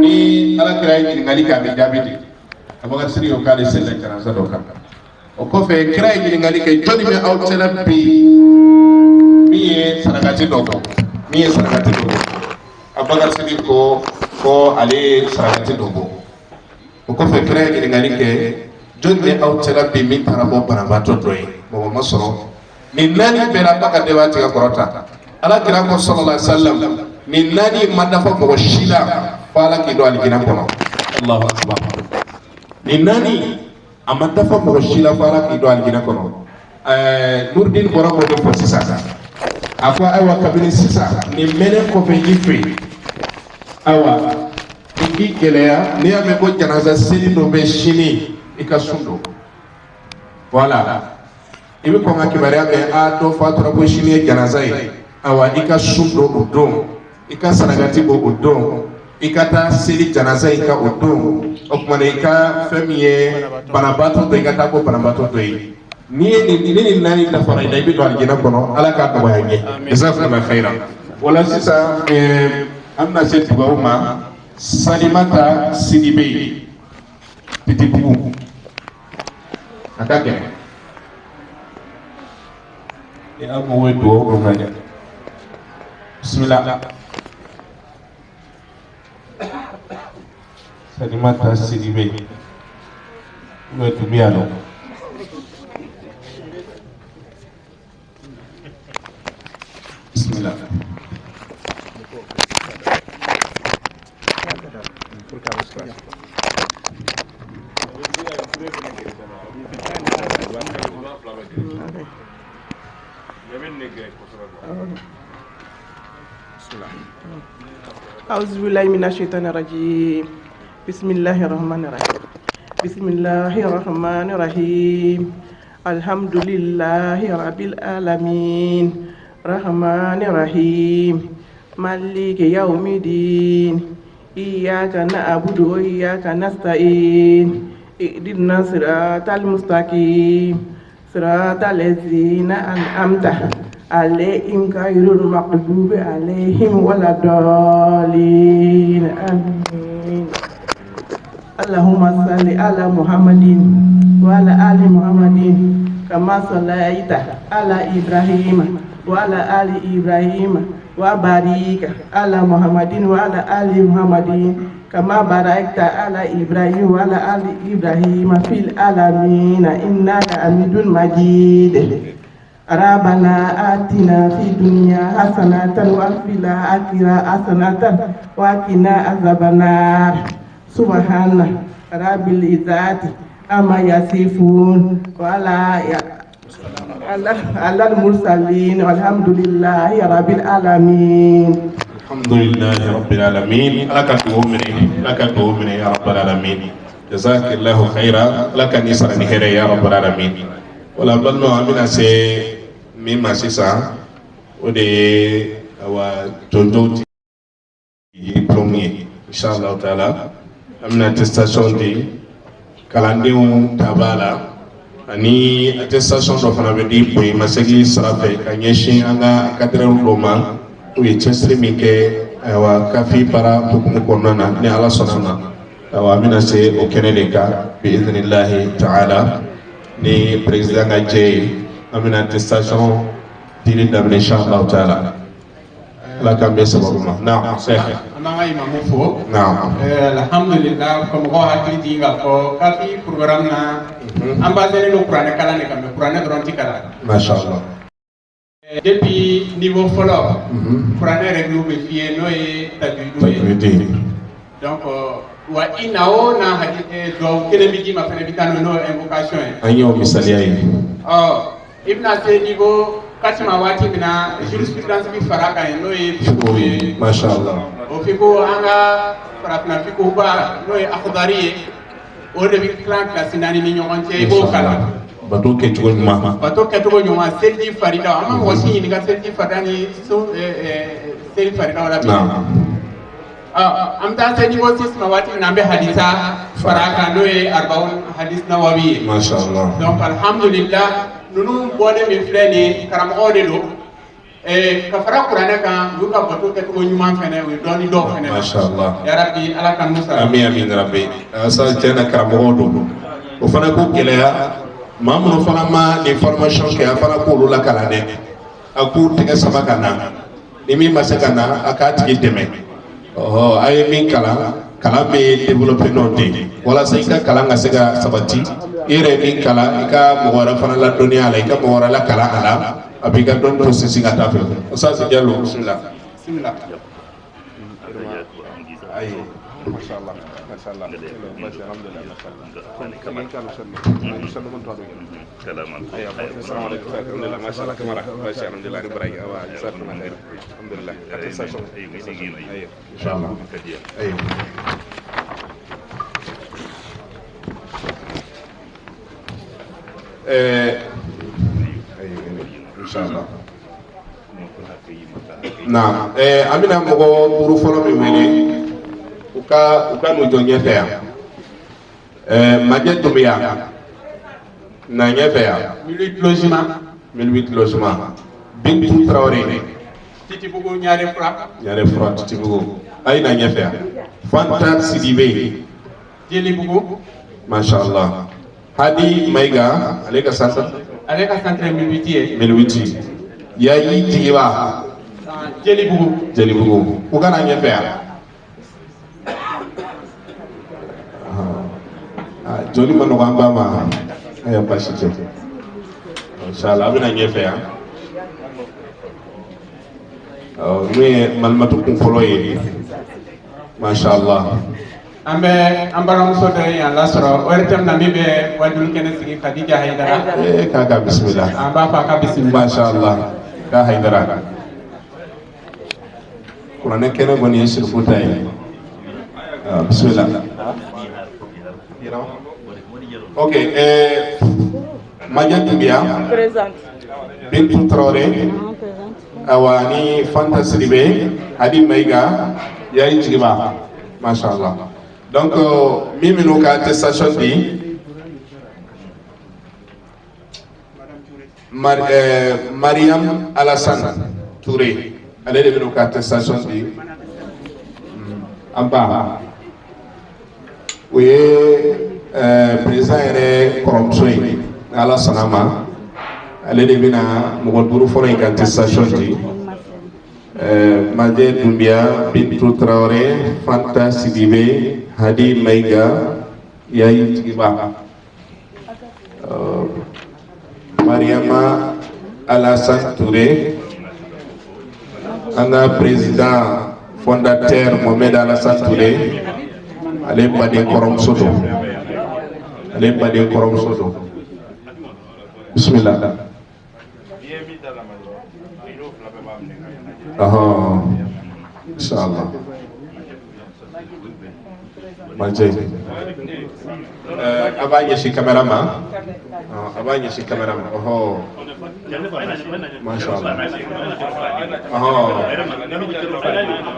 ni ala kira ye ɲininkali kɛ a bɛ jaabi di Abubakar Sidi o k'ale seli la janaza dɔ kan o kɔfɛ kira ye ɲininkali kɛ jɔnni bɛ aw cɛla bi min ye sarakati dɔ bɔ Abubakar Sidi ko ale ye sarakati dɔ bɔ o kɔfɛ kira ye ɲininkali kɛ jɔnni bɛ aw cɛla bi min taara bɔ banabaatɔ dɔ ye mɔgɔ ma sɔrɔ nin naani bɛɛ la Bakari de b'a tigɛ kɔrɔta ala kira ko sallallahu alaihi wasallam nin naani ma dafa mɔgɔ si la fo ala k'i don alijinɛ kɔnɔ Allahu akbar nin naani a ma dafa mɔgɔ si la fo ala k'i don alijinɛ kɔnɔ Nurdin bɔra k'o de fɔ sisan a ko ayiwa kabini sisan nin mɛnɛ kɔfɛ i fɛ ayiwa i k'i gɛlɛya n'i y'a mɛn ko janaza seli dɔ bɛ sini i ka sun don voilà i bɛ kɔn ka kibaruya mɛn a dɔ fatura ko sini ye janaza ye ayiwa i ka sun don o don i ka sarakati bɔ o don i ka taa seli janaza in ka o don o kumana i ka fɛn min ye banabaatɔ dɔ i ka taa bɔ banabaatɔ dɔ ye ni nin naani dafara i la i bɛ don alijinɛ kɔnɔ ala k'a nɔgɔya n ye jazakumullahu khairan o la sisan an bɛna se dugawu ma Salimata Sidibe Pitibugu a ka gɛlɛn an mago bɛ dugawu min na bismillah Salimata Sidibe tumi yalo bismillah أعوذ بالله من الشيطان الرجيم بسم الله الرحمن الرحيم بسم الله الرحمن الرحيم الحمد لله رب العالمين الرحمن الرحيم مالك يوم الدين إياك نعبد وإياك نستعين اهدنا الصراط المستقيم صراط الذين أنعمت عليهم غير المغضوب عليهم ولا الضالين آمين اللهم صل على محمد وعلى آل محمد كما صليت على إبراهيم وعلى آل إبراهيم وبارك على محمد وعلى آل محمد كما باركت على إبراهيم وعلى آل إبراهيم في العالمين إنك حميد مجيد ربنا آتنا في الدنيا حسنة وفي الآخرة حسنة وقنا عذاب النار سبحان رب العزة عما يصفون على المرسلين والحمد لله رب العالمين الحمد لله رب العالمين لك تؤمن يا رب العالمين جزاك الله خيرا لك نسر نهر يا رب العالمين ولا بلنا عمنا سي مما سيسا ودي وجنجوتي برومي إن شاء الله تعالى amina attestation di kalandenw tabala ani attestation dɔ fana bɛ di boyi masegi sira fɛ ka ɲɛsin an ka cadreur dɔ ma u ye cɛsiri min kɛ ayiwa kafi baara hukumu kɔnɔna na ni ala sɔnna ma ayiwa an bɛna se o kɛnɛ de kan bi idinilahi ta'ala ni président ka jɛ ye an bɛna attestation dili daminɛ inshallah ta'ala ala k'an bɛ sababu ma naam sɛh Amanga imamu fo. Naam. Alhamdulillah comme ko hakili di nga ko kafi programme na ambassadeur no Qur'an kala ne kam Qur'an dron ti kala. Mashallah. Depuis niveau follow Qur'an règle be fié no e tajwid. Donc wa inao na hadith do kele biji ma fene bitano no invocation. Anyo misaliya yi. Ibn Asay niveau katima wati bina jurisprudence bi faraka no e Mashallah. O fiko anga farafina fiko ba no e akhdari o de bi clan clasinani ni ñogon te bo kala bato ke tugo nyuma seldi farida ama wasi ni ga seldi fadani so seldi farida wala bi am ta seldi bo sisma wati na be hadisa faraka no e arbaun hadis nawawi mashallah donc alhamdulillah nunu bole mi fleni karam ode do ka fara kuranɛ kan u y'u ka bato kɛcogo ɲuman fɛnɛ u ye dɔɔni dɔw fɛnɛ mashallah ya rabbi ala ka n'u sara amin amin rabbi asa tiɲɛna karamɔgɔw don o fana ko gɛlɛya maa minnu fana ma ni formation kɛ a fana k'olu la kalan dɛ a k'u tɛgɛ sama ka na ni min ma se ka na a k'a tigi dɛmɛ ɔhɔ a ye min kalan kalan bɛ développer nɔ de walasa i ka kalan ka se ka sabati i yɛrɛ ye min kalan i ka mɔgɔ wɛrɛ fana ladɔnniya a la i ka mɔgɔ wɛrɛ la kalan a la a b'i ka dɔnni to sinsin ka taa fɛ Ustaz Diallo bismillah ayi mashallah mashallah alhamdulillah na an bɛna mɔgɔ duuru fɔlɔ min wele u ka n'u jɔ ɲɛfɛ yan majɛ Dunbiya na ɲɛfɛ yan 18 logement Bintu Traoré Titibugu Ɲare Fura Titibugu a ye na ɲɛfɛ yan Fanta Sidibe Jelibugu mashallah Hadi Mayiga ale ka centre 18 Yayi Jigiba Jelibugu u kana ɲɛfɛ yan joli ma nɔgɔ an ba ma a ye basi tɛ inshallah a bɛna ɲɛfɛ yan n'o ye malimatu kun fɔlɔ ye mashallah an bɛ an balimamuso dɔ ye yan lasɔrɔ o yɛrɛ tɛmɛ na min bɛ wajulu kɛnɛ sigi Kadija Hayidara k'a ka bisimila an b'a fɔ a ka bisimila mashallah k'a Hayidara kuranɛ kɛnɛ kɔni ye sirifu ta ye bisimila ok Majɛ Dunbiya Bintu Traoré awa ni Fanta Sidibe Hadi Mayiga Yayi Jigiba mashallah donc min minnu ka attestation di Mariam Alassane Touré ale de minnu ka attestation di an ba o ye président yɛrɛ kɔrɔmuso ye ala sɔnna ma ale de bɛna mɔgɔ duuru fɔlɔ in ka attestation di Majɛ Dunbiya Bintu Traoré Fanta Sidibe Hadi Mayiga Yayi Jigiba Mariama Alassane Touré an ka président fondateur Mohamed Alassane Touré ale baden kɔrɔmuso don ale baden kɔrɔmuso don bismillah inshallah Majɛ a b'a ɲɛsin caméra ma a b'a ɲɛsin caméra ma mashallah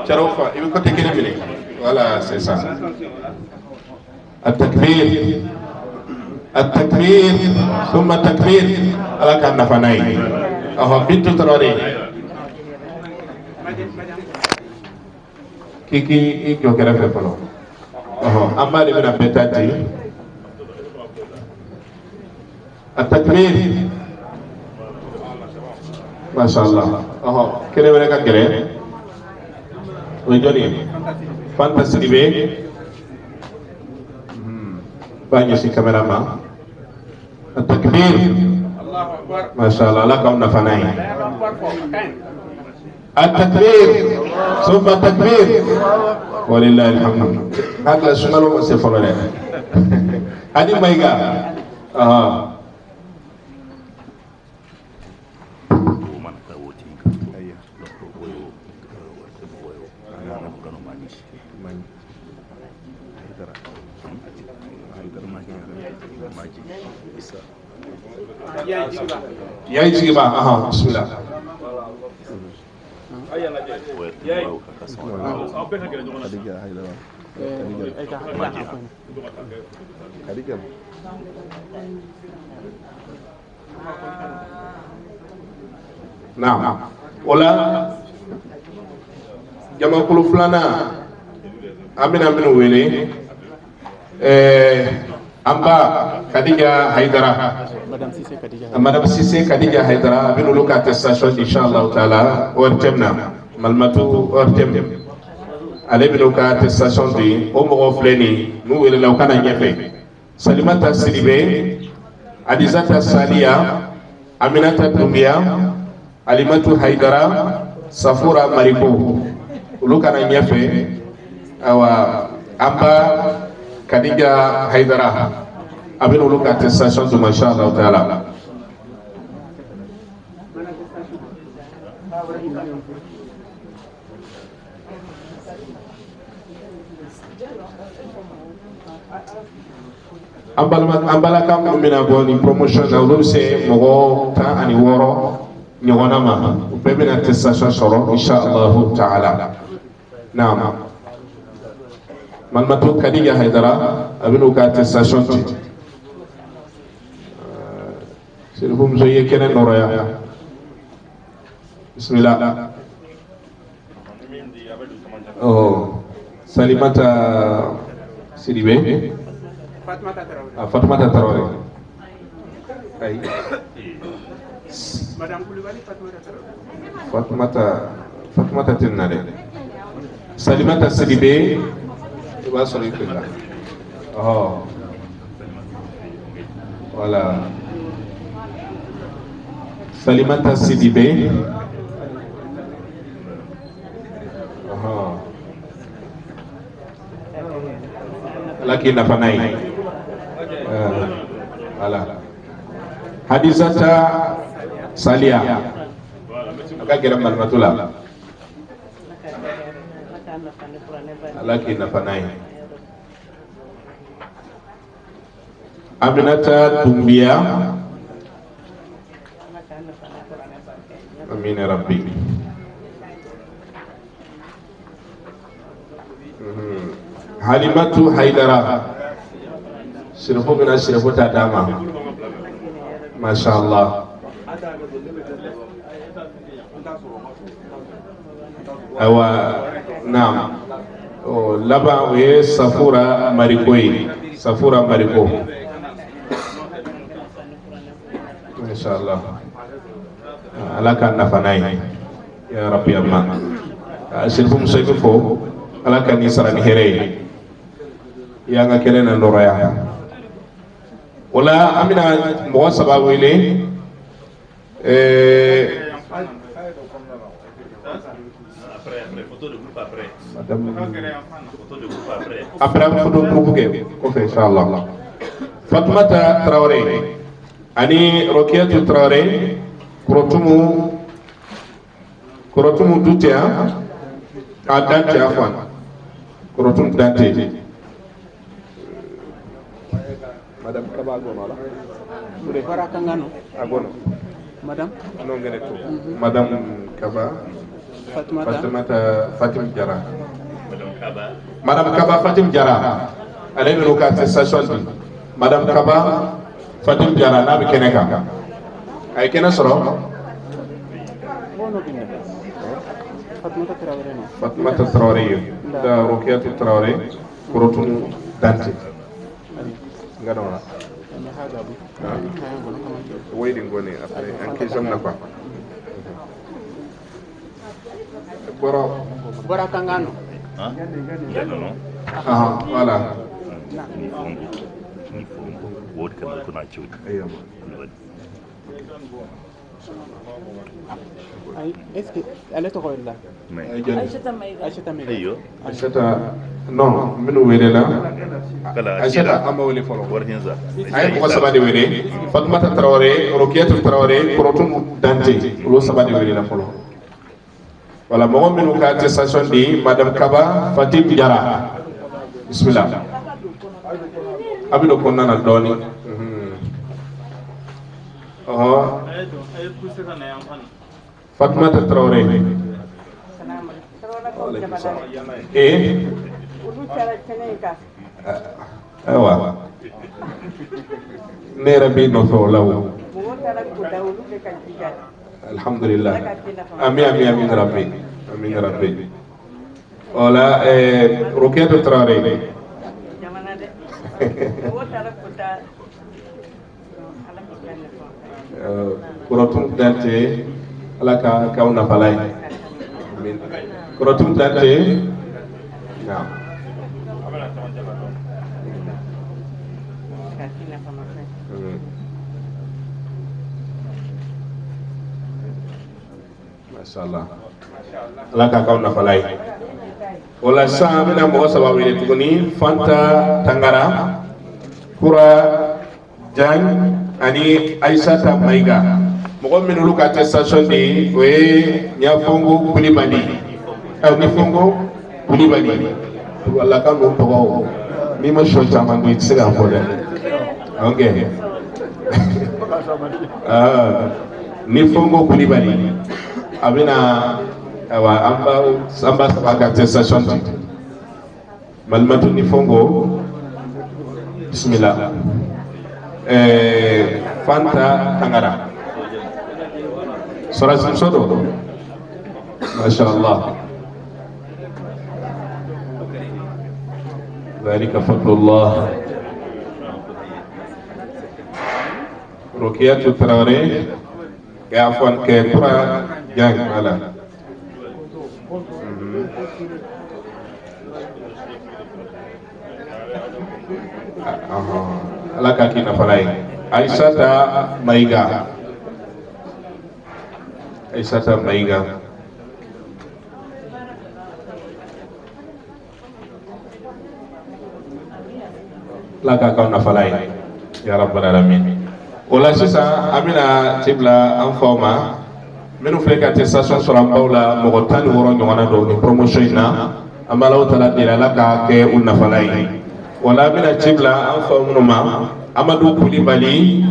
cɛrɛw fa i bɛ côté kelen minɛ voilà c'est ça التكبير التكبير ثم التكبير ala ka nafa n'a ye Bintu Traoré k'i jɔ kɛrɛfɛ fɔlɔ an b'a de bɛna bɛɛ ta di التكبير mashallah kelen wɛrɛ ka gɛrɛ o ye jɔnni ye Fanta Sidibe b'a ɲɛsin caméra ma التكبير mashallah ala k'aw nafa n'a ye التكبير ثم التكبير ولله الحمد هذا شمال وسفر له Hadi Mayiga Yayi Jigiba bismillah Naam Ola jamakulu filana amina minu wele amba Khadija Haidara Madame Cissé Khadija Haidara abinu luka attestation inshallah taala ortemna malmatu ortem ale binu ka attestation di o mo fleni nu wele law kana nyefe Salimata Sidibe Adizata Salia Aminata Dumbia Alimatu Haidara Safura Mariko luka na nyefe awa amba Khadija Haidara abinu luka attestation du inshallah taala ambala kam mina boni promotion na ulu se mogo ta ani woro nyogona ma bebe na attestation soro inshallah taala naam malmatu Khadija Haidara abinu ka attestation ti sirhum zoye kenen noroya bismillah oh Salimata Sidibe Fatmata Traoré ay Madame Koulibaly Fatmata Tenare Salimata Sidibe va sorry là oh voilà Salimata Sidibe laki nafanai voilà Hadizata Salia akagera malmatula laki nafanai Aminata Dumbia amin ya rabbi Halimatu Haidara sirfu mina sirfu ta dama masha Allah awa naam o laba we Safura Mariko masha Allah alaka nafanai ya rabbi amma sirfu musayfo alaka ni sarani here yanga kelena ndoroya wala amina mo sababu ile après photo groupe ke ko fe inshallah Fatmata Traoré ani Rokiatu Traoré kurotumu dutia adante afwan kurotum dante Madame Kaba gono la Touré Barakangano agono Madame non ngene to Madame Kaba Fatim Jara Madame Kaba Fatim Jara ale no ka attestation di Madame Kaba Fatim Jara na bi keneka ay kena soro Fatmata Traoré da Rokiatu Traoré kurotum dante ngadona waiting gone après en question na quoi bora kangano no voilà ni fongo word kama kuna chuka est-ce que elle est trop là Aïchata non minu wele la Aïchata amba wele folo ay ko sabade wele Fatmata Traoré Rokiatu Traoré kurotum dante lo sabade wele la folo wala mo minu ka attestation di Madame Kaba Fatim Jara bismillah abino konna na doni Fatmata Traoré awa nera bi no so law alhamdulillah amin amin amin rabbi amin rabbi wala Rukiatu Traoré Kuratum Dante alaka kauna palai amin Kuratum Dante nah Masyaallah alaka kauna palai wala sa mina mo sababu ile tuguni Fanta Tangara Kura Jan ani Aisata Maiga mo min lu ka attestation di we nya fongo Kulibali ni fongo Kulibali wala ka no to mi ma sho chama ngi tsira ko de okay ni fongo Kulibali abina awa amba sabaka attestation malmatu ni fongo bismillah Fanta Tangara Sorazim Sodo Mashallah ذلك فضل الله Rukiatu Traoré Gafwan ke Kura Jang ala alaka kina falai Aisata Maiga laka kauna falai ya rabbal alamin wala sisa amina tibla en forma menu fle ka attestation sur ambawla mo tan woro ngona do ni promotion na amala utala dira laka ke unna falai wala mina tibla en forma ma Amadou Kulibali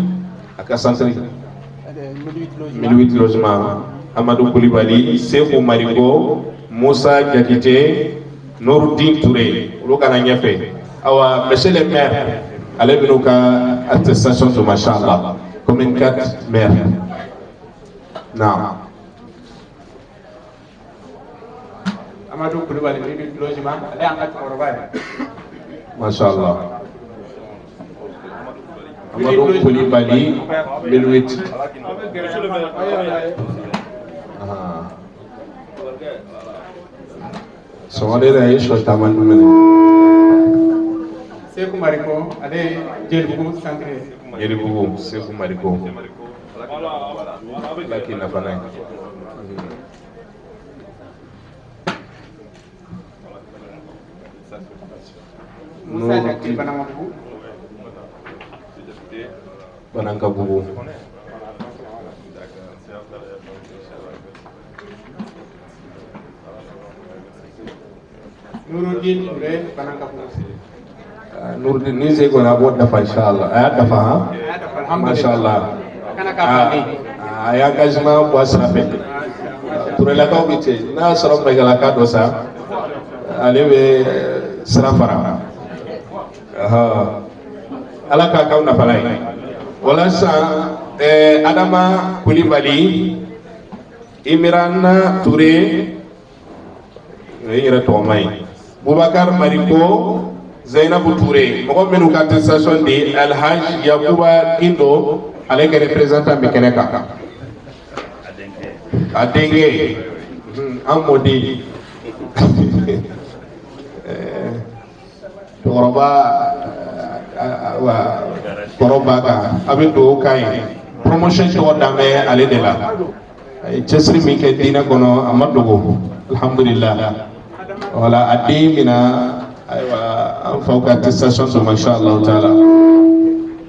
aka centre 18 logement Amadou Kulibali Sekou Mariko Moussa Diakité Nouruddin Touré logana nyefe awa monsieur le maire ale binuka attestation de machallah commune 4 maire naam Amadou Kulibali 18 logement ale anga Morobay machallah Amadou Kulibali 1008 Somade da yesho tamandu mene Sekou Mariko ale Djelbougou centre Djelbougou Sekou Mariko laki na fanay Moussa Diakité Bananka Boubou Nouruddin Touré Bananka Boubou Nouruddin ni se ko na bo dafa inshallah aya dafa ha mashallah kana ka fami aya engagement bo asrafe Touré la ka bité na salam bagala ka do sa ale be srafara alaka kauna falai wala sa Adama Kulibali Imran Touré yira to mai Boubacar Mariko Zainabou Touré mo menu ka attestation de Alhaj Yakuba Indo avec représentant Mekeneka Adenge Amodi Koroba ka avec do kai promotion to dame ale de la chesri mi ke dina kono amadogo alhamdulillah wala adimina aywa am fawka attestation so mashallah taala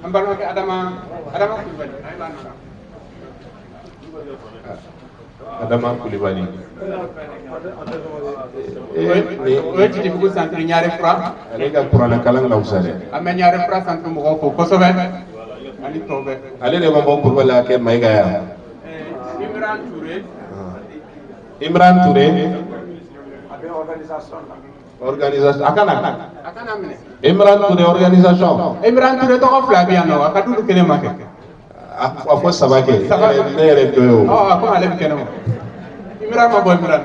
ambalo ke Adama Kulibali weti di bugu centre ñaare fra ale ga qur'ana kala ngaw sale amé ñaare fra centre mo ko ko sobe ali tobe ale de mo ko wala ke may ga ya Imran Touré organisation akana mene Imran Touré organisation Imran Touré to ko fla bi ano akadu kele make a fɔ saba kɛ ne yɛrɛ dɔ ye o. a ko ale bɛ kɛnɛ ma Imran ma bɔ Imran.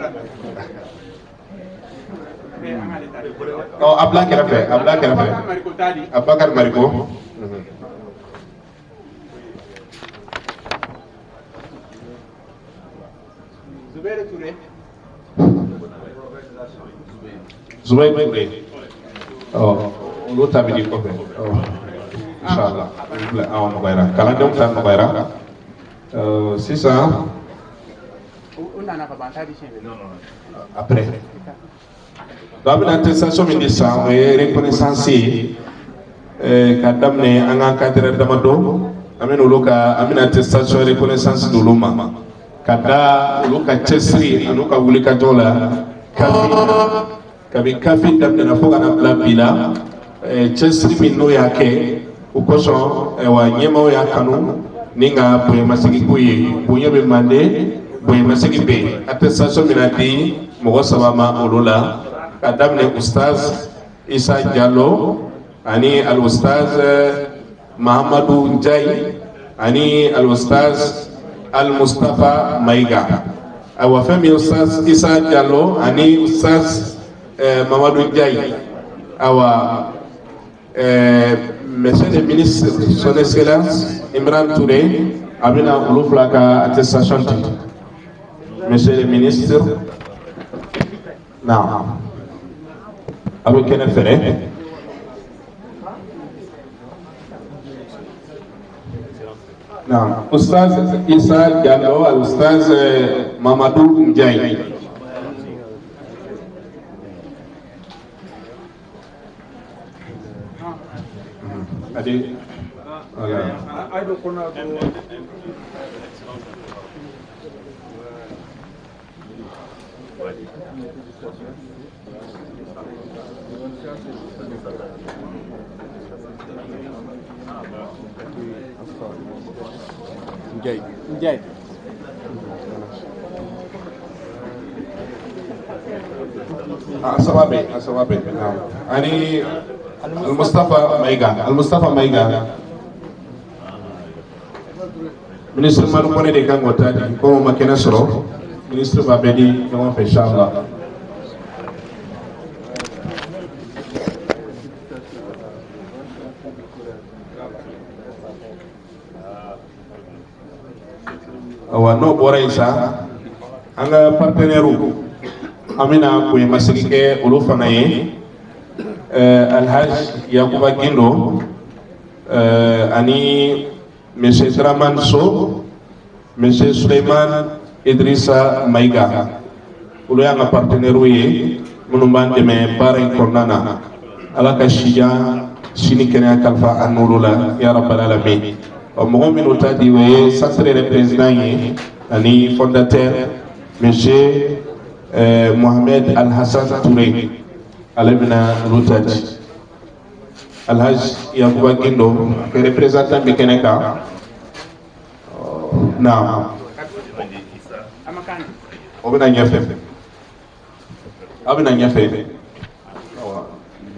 A bila kɛrɛfɛ a bila kɛrɛfɛ Abubakar Mariko. Zubair Touré. Olu ta bɛ di kɔfɛ. Inshallah. Awɔ nɔgɔyara kalandenw ta nɔgɔyara. Sisan. Après. Donc an bɛna attestation min di sisan o ye reconnaissance ye ka daminɛ an ka cadre damadɔ an bɛna olu ka an bɛna attestation reconnaissance d'olu ma ka da olu ka cɛsiri ani ka wulikajɔ la kabi kafi daminɛna fo ka na bila bi la cɛsiri min n'o y'a kɛ o kosɔn wa ɲɛmaaw y'a kanu ni ka bonyamasegi ko ye bonya bɛ mande bonyamasegi bɛ yen attestation min na di mɔgɔ saba ma olu la. ka daminɛ Ustaz Isa Diallo ani al-Ustaz Mahamadou Ndiaye ani al-Ustaz Al-Mustafa Maiga. Awa fɛn min Ustaz Isa Diallo ani Ustaz Mahamadou Ndiaye. Awa Monsieur le ministre, Son Excellence Imran Touré a bɛna olu fila ka attestation di. Monsieur le ministre, naam. Abe kene fere na Ustaz Isa Diallo al Ustaz Mamadou Ndiaye. Adi Ndiaye. Asababe. Ani Al-Mustafa Maiga. Ministre Manu Kone de Kangota di ko makena soro. Ministre Babedi ɲɔgɔn fɛ inshallah. Awa n'o bɔra yen sa an ka partenaire an bɛna bonyamasegin kɛ olu fana ye Alhaji Yakuba Gindo ani Monsieur Dramane So, Monsieur Suleiman Idrissa Maiga. Olu y'an ka partenaire ye minnu b'an dɛmɛ baara in kɔnɔna na. Ala ka sijan sini kɛnɛya kalifa an n'olu la ya rabbal alamin. Mɔgɔ minnu ta di o ye centre yɛrɛ président ye ani fondateur Monsieur Mohamed Al-Hassan Touré. Ale bɛna olu ta di. Alhaji Yakuba Gindo ke représentant bɛ kɛnɛ kan. Naam. O bɛna ɲɛfɛ. A bɛna ɲɛfɛ.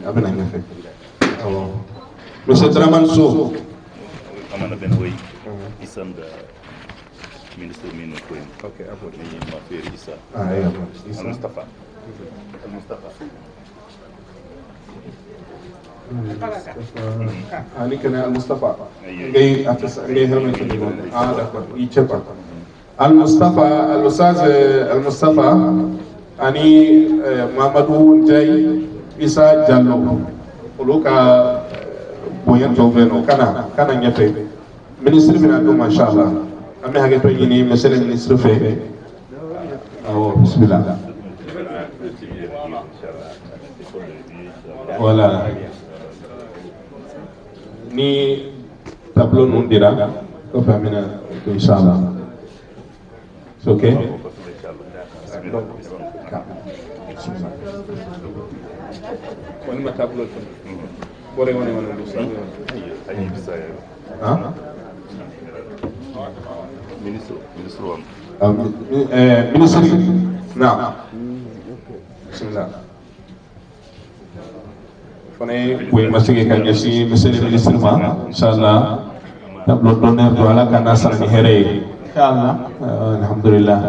A bɛna ɲɛfɛ. Monsieur Dramane So. Amana Benway, Isam da Ministre Minu Queen. Ok, apo ni Mafir Isa. Ah, iya. Al-Mustafa. Ani kena Al-Mustafa. Gay atas gay helmet ni. Ah, d'accord. Icepa. Al-Mustafa, Al-Ustaz Al-Mustafa ani Mamadou Ndiaye Isa Diallo. Olu ka bonya tɔw bɛ yen nɔ kana ɲɛfɛ ministre bɛna don mashallah an bɛ hakɛtɔ ɲini monsieur le ministre fɛ awɔ bisimila voilà ni tableau ninnu dira kɔfɛ an bɛna to inshallah c'est ok wani ma tableau bore wani lusa ministre na bismillah fana ye boye masigi ka ɲɛsin monsieur le ministre ma inshallah tableau d'honneur do ala kana sarani here inshallah alhamdulillah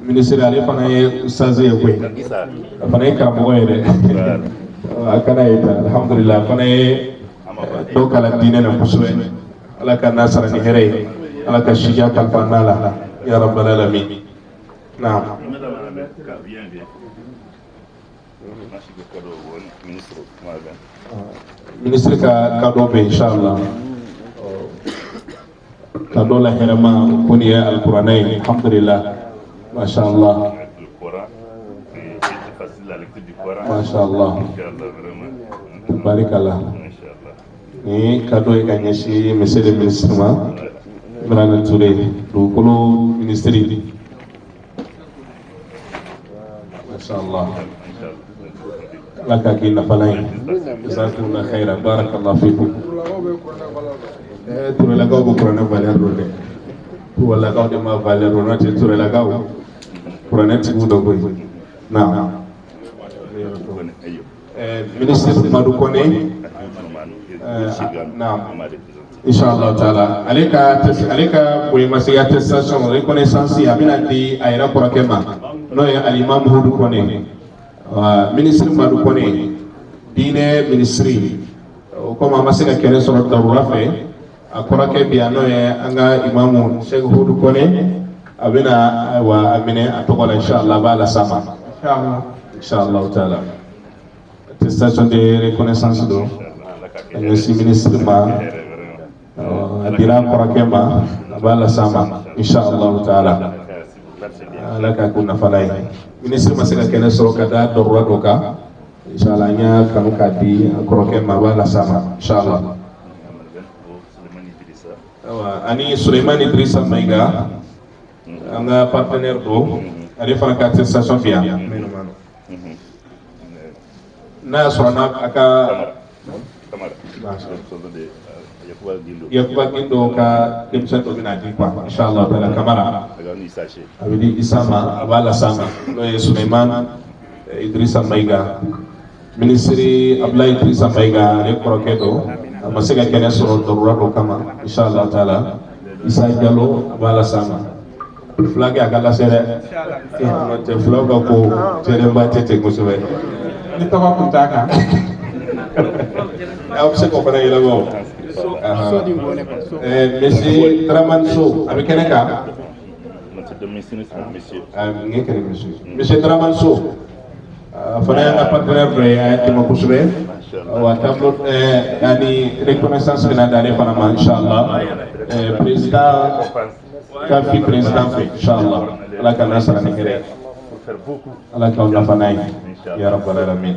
ministre ale fana ye saze ye koy fana ye karamɔgɔ ye dɛ a kana ye ta alhamdulillah fana ye dɔ kala diinɛ na kosɛbɛ ala ka n'a sara ni hɛrɛ ye ala ka sija kalifa n'a la ya rabbal alamin naam ministre ka cadeau bɛ inshallah cadeau la hɛrɛma ko nin ye alkuranɛ ye alhamdulillah mashallah mashallah barakallah ni cadeau ye ka ɲɛsin monsieur le ministre ma Imran Touré dugukolo ministre mashallah ala ka k'i nafalan ye jazakumullahu khairan barakallahu fikum Tourélakaw bɛ kuranɛ valeur dɔn dɛ Tourélakaw de ma valeur dɔn n'o tɛ Tourélakaw kuranɛ tigiw dɔ koyi naam ministre Madu Kone naam inshallah taala ale ka boyemasi attestation reconnaissance a bɛna di a yɛrɛ kɔrɔkɛ ma n'o ye alimam Hudu Kone ministre Madu Kone diinɛ ministre comme a ma se ka kɛnɛ sɔrɔ darura fɛ a kɔrɔkɛ bi yan n'o ye an ka imamu Sheikh Hudu Kone a bɛna a minɛ a tɔgɔ la inshallah a b'a las'a ma inshallah taala attestation de reconnaissance do a ɲɛsin ministre ma a dira a kɔrɔkɛ ma a b'a las'a ma inshallah taala ala ka ko nafala ye ministre ma se ka kɛnɛ sɔrɔ ka da darura dɔ kan inshallah an y'a kanu k'a di a kɔrɔkɛ ma a b'a las'a ma inshallah ani Suleiman Idrissa Maiga an ka partenaire do ale fana ka attestation bi yan n'a y'a sɔrɔ a ka Yakuba Gindo ka denmisɛn dɔ bɛna di quoi inshallah taala Kamara a bɛ di Isa ma a b'a las'a ma n'o ye Suleiman Idrissa Maiga ministre Abdoulaye Idrissa Maiga ale kɔrɔkɛ do a ma se ka kɛnɛ sɔrɔ darura dɔ kama inshallah taala Isa Jalo a b'a las'a ma fulakɛ a ka lase dɛ n'o tɛ fulaw ka ko tɛrɛba tɛ ten kosɛbɛ ni tɔgɔ kun t'a kan aw bɛ se k'o fana yɛlɛma o monsieur Dramane Sow a bɛ kɛnɛ kan monsieur Dramane Sow fana y'an ka partenaire dɔ ye a ye tɛmɛ kosɛbɛ wa tableau ani reconnaissance bɛna d'ale fana ma inshallah président Kafi président fɛ inshallah ala ka n'a sara ni hɛrɛ ala k'aw nafa n'a ye ya rabbal alamin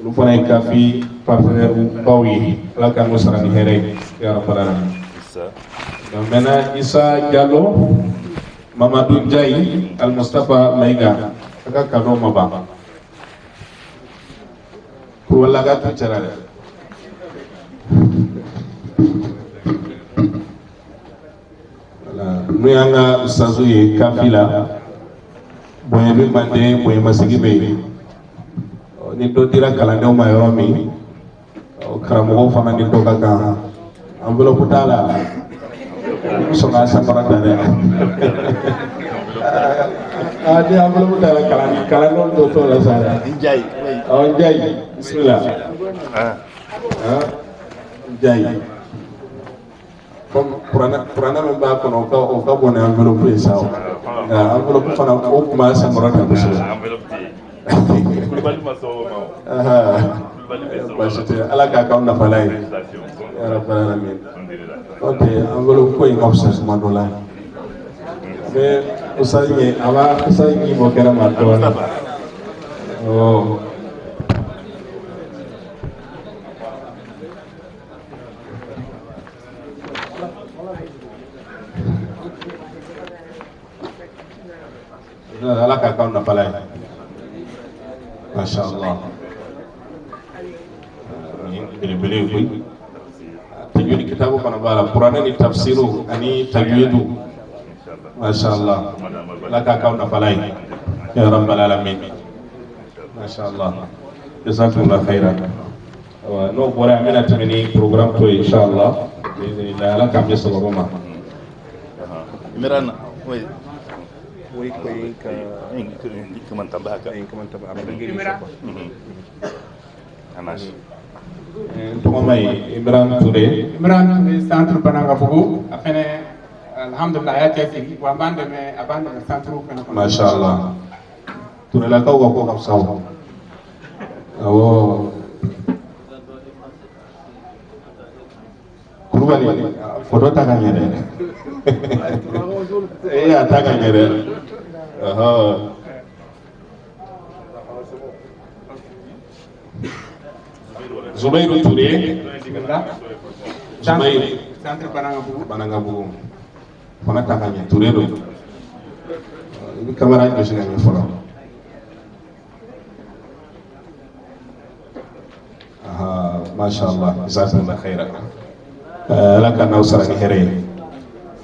olu fana ye Kafi partenaire baw ye ala ka n'o sara ni hɛrɛ ye ya rabbal alamin maintenant Isa Diallo Mamadou Ndiaye Al Mustafa Maiga a ka cadeau ma ban pour wala ka tu cɛla dɛ n'o y'an ka ustazu ye Kafi la bonya bɛ mande bonyamasigi bɛ yen ni dɔ dira kalandenw ma yɔrɔ min karamɔgɔw fana ni dɔ ka kan enveloppe t'a la sɔn k'a samara ta dɛ ni enveloppe t'a la kalandenw dɔ t'o la sa dɛ Ndiaye bismillah Ndiaye comme kuranɛ min b'a kɔnɔ o ka bon ni enveloppe ye sa nka enveloppe fana o tun b'a samara ta kosɛbɛ baasi tɛ ala k'a k'aw nafala ye ya rabbal alamin n'o tɛ enveloppe ko in ka fisa tuma dɔ la mais usa ɲɛ a b'a usa ɲi bɔ kɛnɛ ma dɔɔnin ala k'a k'aw nafala ye mashallah belebele ye koyi tajwid kitabu fana b'a la kuranɛ ni tafsiru ani tajwidu mashallah ala k'a k'aw nafala ye ya rabbal alamin mashallah jazakumullahu khairan n'o bɔra an bɛna tɛmɛ ni programme to ye inshallah ala k'an bɛ sababu ma. Imran, oui, comment tabac, Anas. Tuma ye Imran Touré. Imran Touré centre Banangabugu afene alhamdulillah ya cɛsiri wa b'an dɛmɛ a b'an dɛmɛ centre fana kɔnɔ. Mashallah. Touré lakaw ka ko ka fisa o. Awɔ. Kulubali photo ta ka ɲɛ dɛ. A ta ka ɲɛ dɛ. Zubairu Touré. Zubairu. Centre Banangabugu. Fana ta ka ɲɛ Touré do. I bɛ kamera gosi ka ɲɛ fɔlɔ. Mashallah. Jazakumullah khairan. Ala ka n'aw sara ni hɛrɛ ye.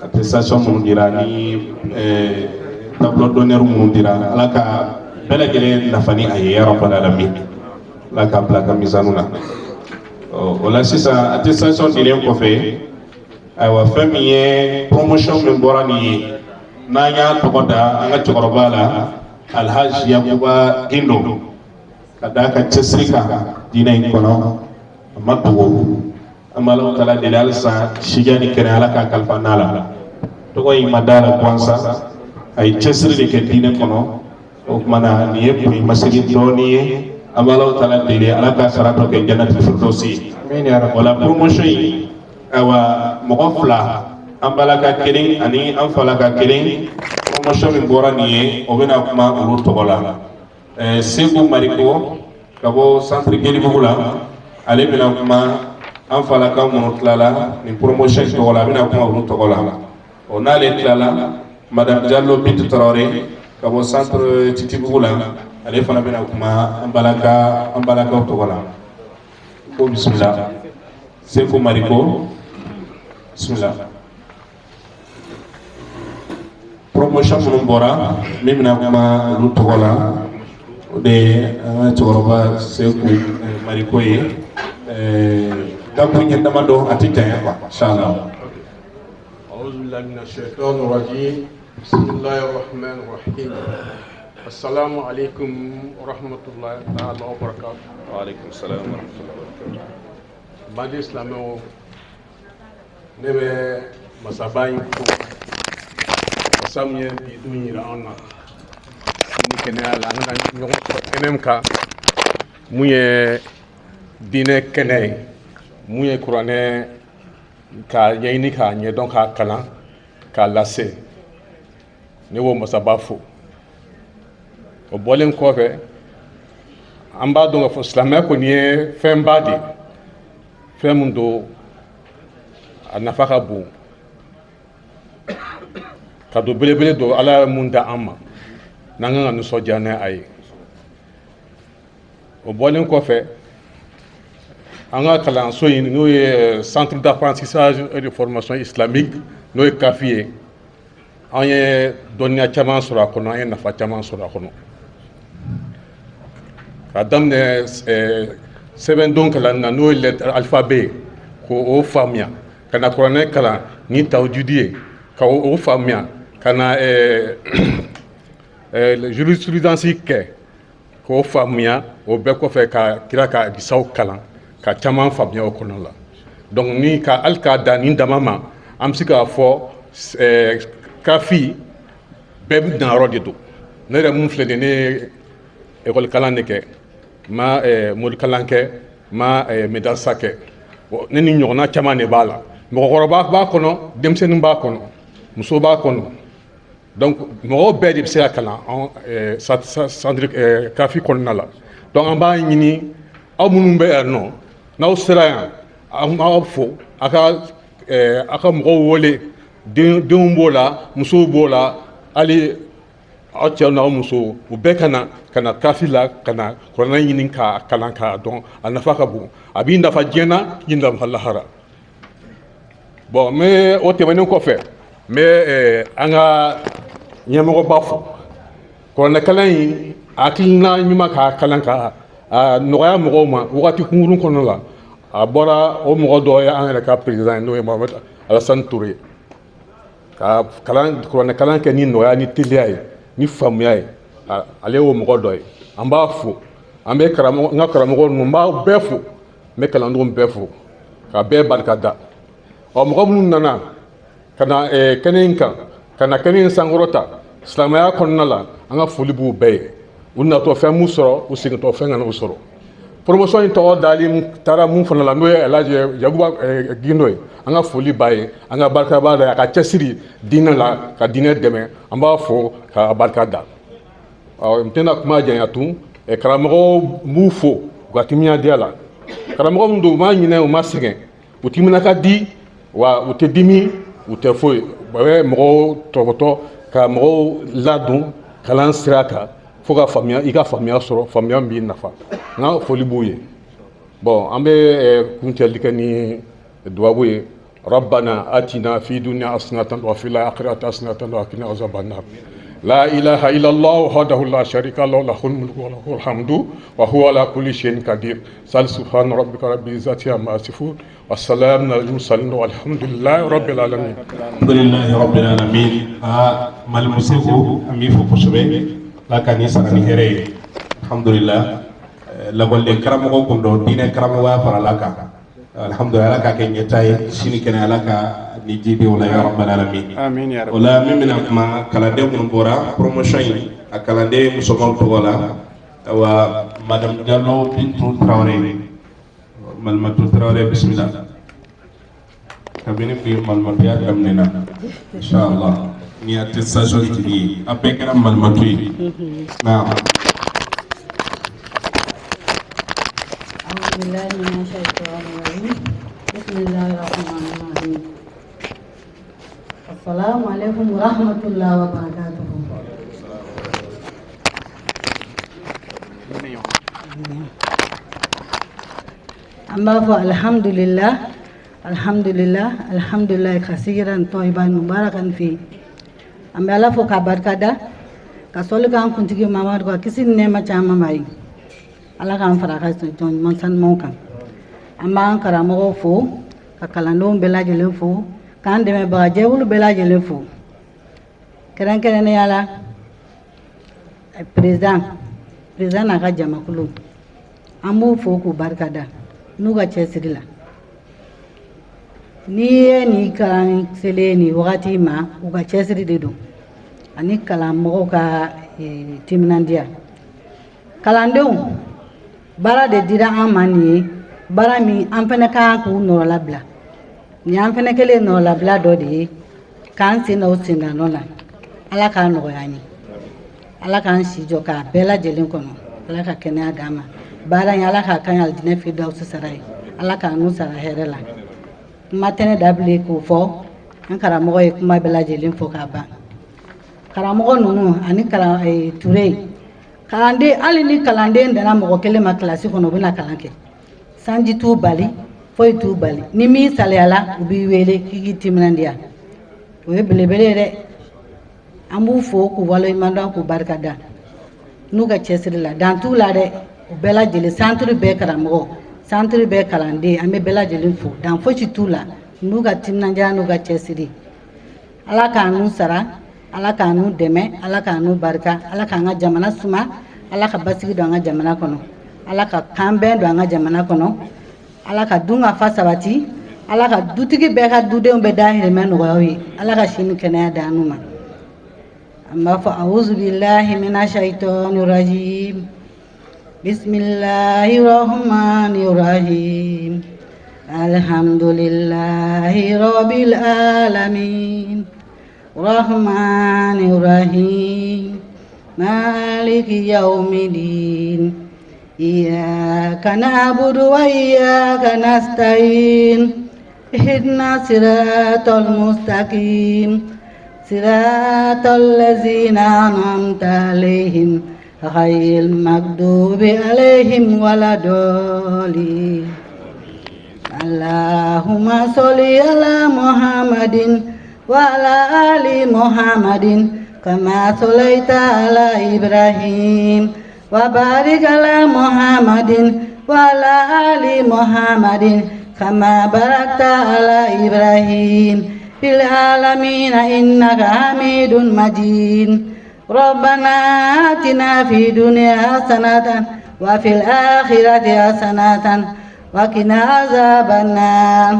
Attestation minnu dira ni tableau d'honneur minnu dira ala ka bɛɛ lajɛlen nafa ni a ye ya rabbal alamin. Ala k'a bila a ka mizanu na. O la sisan attestation dilen kɔfɛ ayiwa fɛn min ye promotion min bɔra nin ye n'an y'a tɔgɔ da an ka cɛkɔrɔba la Alhaji Yakuba Gindo ka d'a ka cɛsiri kan diinɛ in kɔnɔ a ma dogo. An b'a Alahu taala deli halisa sidiya ni kɛnɛ ala k'a kalifa n'a la. Tɔgɔ in ma da la gansa a ye cɛsiri de kɛ diinɛ kɔnɔ o kumana nin ye bonya masegin dɔɔni ye. An b'a Alahu taala deli ala k'a sara dɔ kɛ jannatul firdausi. Wala promotion in ayiwa mɔgɔ fila an balaka kelen ani an falaka kelen promotion min bɔra nin ye o bɛna kuma olu tɔgɔ la. Segu Mariko ka bɔ centre Guédibougou la ale bɛna kuma an falaka minnu tilala nin promotion tɔgɔ la a bɛna kuma olu tɔgɔ la. O n'ale tilala Madame Diallo Bintu Traoré ka bɔ centre Titibougou la ale fana bɛna kuma an balakaw tɔgɔ la. Ko bismillah. Segu Mariko bismillah. Promotion minnu bɔra min bɛna kuma olu tɔgɔ la o de ye an ka cɛkɔrɔba Segu Mariko ye. Dakun ɲɛ damadɔ a tɛ janya quoi inshallah. A'udhu billahi minash shaitanir rajim. Bismillahir rahmanir rahim. Assalamu alaikum wa rahmatullahi ta'ala wa barakatuh. Wa alaikum salam wa rahmatullahi wa barakatuh. Badi Islameo ne bɛ masaba in fo masa min ye bi don yira an na ni kɛnɛya la an ka ɲɔgɔn sɔrɔ kɛnɛ min kan mun ye diinɛ kɛnɛ ye mun ye kuranɛ k'a ɲɛɲini k'a ɲɛdɔn k'a kalan k'a lase ne b'o masaba fo. O bɔlen kɔfɛ an b'a dɔn k'a fɔ silamɛya kɔni ye fɛnba de ye fɛn min don a nafa ka bon ka don belebele don ala ye mun da an ma n'an kan ka nisɔndiya n'a ye. O bɔlen kɔfɛ an ka kalanso in n'o ye centre d'apprentissage et de formation islamique n'o ye CAFI ye an ye dɔnniya caman sɔrɔ a kɔnɔ an ye nafa caman sɔrɔ a kɔnɔ ka daminɛ sɛbɛndon kalan na n'o ye lettre alphabet k'o faamuya ka na kuranɛ kalan ni tawjidi ye ka o faamuya ka na jurisprudence kɛ k'o faamuya o bɛɛ kɔfɛ ka kira ka hadisaw kalan ka caman faamuya o kɔnɔ la. Donc ni ka hali k'a dan nin dama ma an bɛ se k'a fɔ CAFI bɛɛ bɛ danyɔrɔ de don. Ne yɛrɛ mun filɛ nin ye ne ye école kalan de kɛ ma mori kalan kɛ ma médecin kɛ ne ni ɲɔgɔnna caman de b'a la. Mɔgɔkɔrɔba b'a kɔnɔ denmisɛnnin b'a kɔnɔ muso b'a kɔnɔ donc mɔgɔw bɛɛ de bɛ se ka kalan centre CAFI kɔnɔna la. Donc an b'a ɲini aw minnu bɛ yan nɔ n'aw sera yan an b'aw fo a ka mɔgɔw wele denw b'o la musow b'o la hali aw cɛw n'aw musow u bɛɛ ka na CAFI la ka na kuranɛ ɲini k'a kalan k'a dɔn a nafa ka bon a b'i nafa diɲɛ na k'i nafa lahara. Bon n bɛ o tɛmɛnen kɔfɛ n bɛ an ka ɲɛmɔgɔba fo kuranɛ kalan in hakilina ɲuman k'a kalan ka a nɔgɔya mɔgɔw ma wagati kunkurun kɔnɔ la a bɔra o mɔgɔ dɔ ye an yɛrɛ ka président ye n'o ye Mohamed Alassane Touré ka kuranɛ kalan kɛ ni nɔgɔya ni teliya ye ni faamuya ye ale y'o mɔgɔ dɔ ye an b'a fo an bɛ karamɔgɔ n ka karamɔgɔ ninnu n b'a bɛɛ fo n bɛ kalandenw bɛɛ fo ka bɛɛ barika da mɔgɔ minnu nana ka na kɛnɛ in kan ka na kɛnɛ in sankɔrɔta silamɛya kɔnɔna la an ka foli b'u bɛɛ ye u natɔ fɛn mun sɔrɔ u segintɔ fɛn kana u sɔrɔ promotion in tɔgɔ dali taara mun fana la n'o ye Elhaji Yakuba Gindo ye an ka foli b'a ye an ka barika b'a da a ka cɛsiri diinɛ la ka diinɛ dɛmɛ an b'a fo k'a barika da n tɛna kuma janya tun karamɔgɔw m'u fo u ka timinadiya la karamɔgɔ min don u ma ɲinɛ u ma sɛgɛn u timina ka di wa u tɛ dimi u tɛ foyi u bɛ mɔgɔw tɔbɔtɔ ka mɔgɔw ladon kalan sira kan fo ka faamuya i ka faamuya sɔrɔ faamuya min b'i nafa n ka foli b'u ye bon an bɛ kuncɛli kɛ ni dubabu ye rabbana atina fi dunya hasanatan wa fil akhirati hasanatan wa qina azaban nar la ilaha illallah wahdahu la sharika lahu lahul mulku wa lahul hamdu wa huwa ala kulli shay'in qadir subhana rabbika rabbil izzati amma yasifun wa salamun alal mursalin walhamdulillahi rabbil alamin alhamdulillahi rabbil alamin mal musiku ami fo kosebe la ka ni sara ni hɛrɛ ye alhamdulillah lakɔliden karamɔgɔ kun dɔ diinɛ karamɔgɔya farala kan alhamdulillah ala ka kɛ ɲɛta ye sini kɛnɛ ala ka ni jibi o la ya rabbal alamin amin ya o la min bɛna kuma kalanden minnu bɔra promotion in a kalanden musomanw tɔgɔ la wa madame Diallo Bintu Traoré Malimatu Traoré bisimila kabini bi malimatuya daminɛna inshallah ni attestation tigi ye a bɛɛ kɛra malimatu ye naam Bismillah min shaitanir rajim Bismillahir rahmanir rahim Assalamu alaikum warahmatullahi wabarakatuh Amma fa alhamdulillah alhamdulillah kasiran tayyiban mubarakan fi Ambe ala fo ka barkada ka soli kan kuntigi mamad ko kisi nema chama mai ala kan fara ka ton man san mon kan amma an karamo fo ka kalando bela jelen fo kan de me ba jewul bela jelen fo keren keren yala president aka jama kulu amu fo ku barkada nuga chesirila ni kan sele ni wakati ma uga chesiri dedo ani kala mo ka timnandia kalandeu bara de dira amani bara mi ampene ka ku no labla ni ampene kele no labla do de kan sino sinda nona ala ka no yani ala kan si joka bela jelen kono ala ka kene agama bara ni ala ka kan al dine fi daw sarai ala ka nu sara herela matene dable ko fo an karamo ye kuma bela jelen fo ka ba karamo nunu ani kala Touré kalande ali ni kalande ndana mo kele ma classe kono bina kalanke sanji tu bali foi tu bali ni mi saleala ubi wele kiki timnandia we belebele de amu fo ku walo imanda ku barkada nuga chesri la dan tu la de bela jele centre be karamo centre be kalande ame bela jele fo dan fo ci tu la nuga timnandia nuga chesri ala kanu sara ala kanu deme ala kanu barka ala kanga jamana suma ala ka basigi do anga jamana kono ala ka kambe do anga jamana kono ala ka dunga fa sabati ala ka dutigi be ka dude be dahire men goyi ala ka shinu kene danuma amma fa a'udhu billahi minash shaitanir rajim bismillahir rahmanir rahim alhamdulillahi rabbil alamin الرحمن الرحيم مالك يوم الدين إياك نعبد وإياك نستعين اهدنا الصراط المستقيم صراط الذين أنعمت عليهم غير المغضوب عليهم ولا الضالين اللهم صل على محمد وعلى آل محمد كما صليت على إبراهيم وبارك على محمد وعلى آل محمد كما باركت على إبراهيم في العالمين إنك حميد مجيد ربنا آتنا في الدنيا حسنة وفي الآخرة حسنة وقنا عذاب النار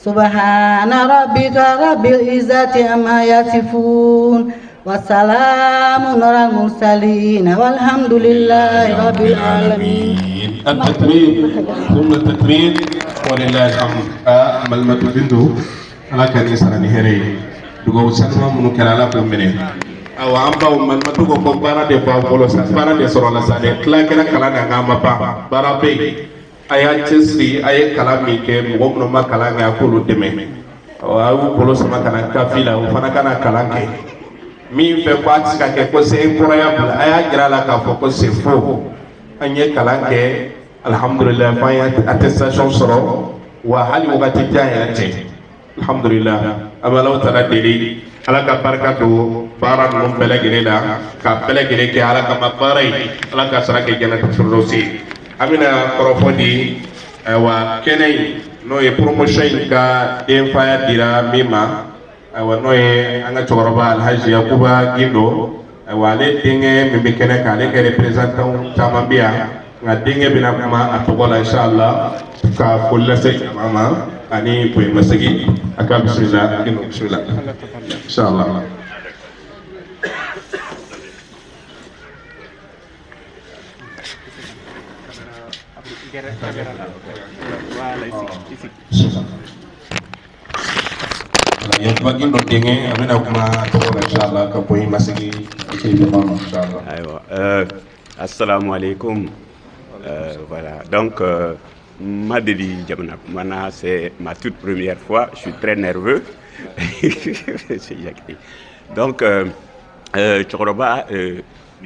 سبحان ربك رب العزة عما يصفون وسلام على المرسلين والحمد لله رب العالمين. التكبير ثم التكبير ولله الحمد. ملمة بنتو على كنيسة نهري دوغو سلمى منو كرالا بمنه أو أمبا وملمة دوغو بارا دي باولو بارا دي سرولا سادة كلا كنا كلا نعما بارا بي aya cesri aya kalami ke mɔgɔ minnu ma kalan kɛ a k'olu dɛmɛ a y'u bolo sama ka na kafi la o fana ka na kalan kɛ min fɛ ko a tɛ se ka kɛ ko se kɔrɔya bila a y'a jira a la k'a fɔ ko c'est faux an ye kalan kɛ alhamdulilah f'an ye attestation sɔrɔ wa hali wagati jan yɛrɛ tɛ alhamdulilah an bɛ Alahu Taala deli ala ka barika don baara ninnu bɛɛ lajɛlen na ka bɛɛ lajɛlen kɛ ala kama baara ye ala ka sara kɛ jannatul firdausi. Amina kɔrɔfɔ di wa kɛnɛ in n'o ye promotion in ka denfaya dira min ma n'o ye an ka cɛkɔrɔba Alhaji Yakuba Gindo ale denkɛ min bɛ kɛnɛ kan ale ka représentant caman bɛ yan nka denkɛ bɛna kuma a tɔgɔ la inshallah ka foli lase jama ma ani boyimasegi a ka bisimila Gindo bisimila inshallah. Ya bagi dongeng, kami nak kuma toko inshallah kapoin masih jemaah inshallah. Assalamualaikum. Voilà, donc Madeli Jamana, c'est ma toute première fois. Je suis très nerveux. Donc, Chokoroba,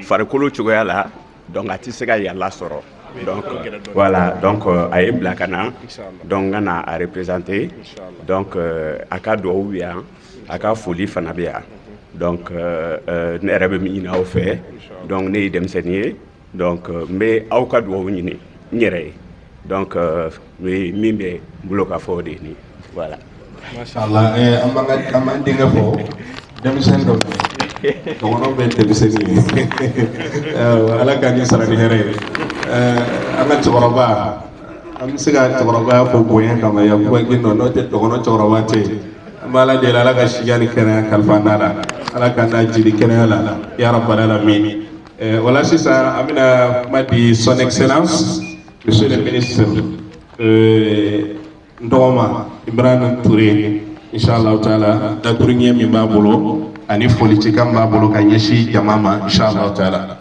Farakolo Chogoyala, donc Atisega Yala Soro. Donc voilà, donc à Blakana, donc on a représenté, donc à Kadouya, à Kafouli Fanabia, donc Nerabemi ina fait, donc né d'enseigner, donc mais à Kadouya Nire, donc mais mimbe bloca fodi ni, voilà. Mashallah, amandinga fo, demsendo. Kono bente biseni ala kani sarani here ama cɛkɔrɔba an bɛ se ka cɛkɔrɔba fɔ bonya kama Yakuba Gindo n'o tɛ dɔgɔnɔ cɛkɔrɔba tɛ an bɛ ala deli ala ka siya ni kɛnɛya kalifa n'a la ala ka n'a jiri kɛnɛya la ya rabbal alamin. Wala sisan an bɛna kuma di son excellence monsieur le ministre n dɔgɔma Ibrahim Touré inshallah taala dakuruɲɛ min b'a bolo ani foli cikan b'a bolo ka ɲɛsin jama ma inshallah taala.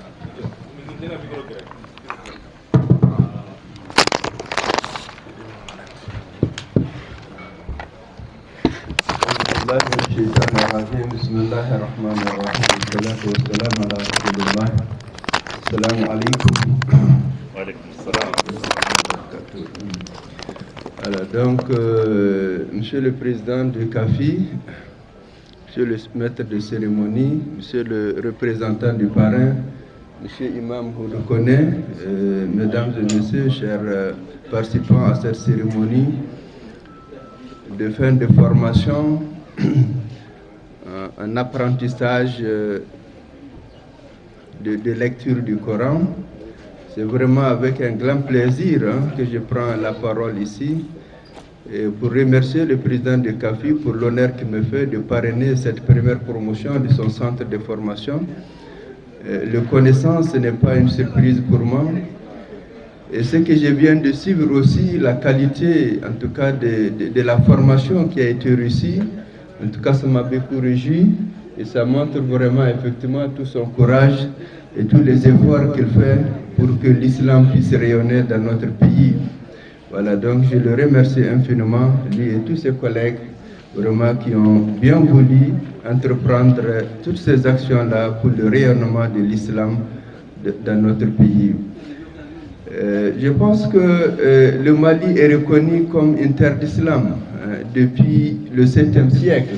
بسم الله الرحمن الرحيم والصلاة والسلام على رسول الله. السلام عليكم. وعليكم السلام. Alors donc, Monsieur le Président de CAFI, Monsieur le Maître de cérémonie, Monsieur le représentant du parrain, Monsieur Imam Houdoukone, Mesdames et Messieurs, chers participants à cette cérémonie de fin de formation, un apprentissage de lecture du Coran. C'est vraiment avec un grand plaisir que je prends la parole ici et pour remercier le président de CAFI pour l'honneur qu'il me fait de parrainer cette première promotion de son centre de formation. Le connaissance, ce n'est pas une surprise pour moi. Et ce que je viens de suivre aussi, la qualité en tout cas de la formation qui a été réussie, en tout cas ça m'a beaucoup réjoui et ça montre vraiment effectivement tout son courage et tous les efforts qu'il fait pour que l'islam puisse rayonner dans notre pays. Voilà, donc je le remercie infiniment, lui et tous ses collègues, vraiment qui ont bien voulu entreprendre toutes ces actions-là pour le rayonnement de l'islam dans notre pays. Je pense que le Mali est reconnu comme une terre d'islam depuis le 7e siècle.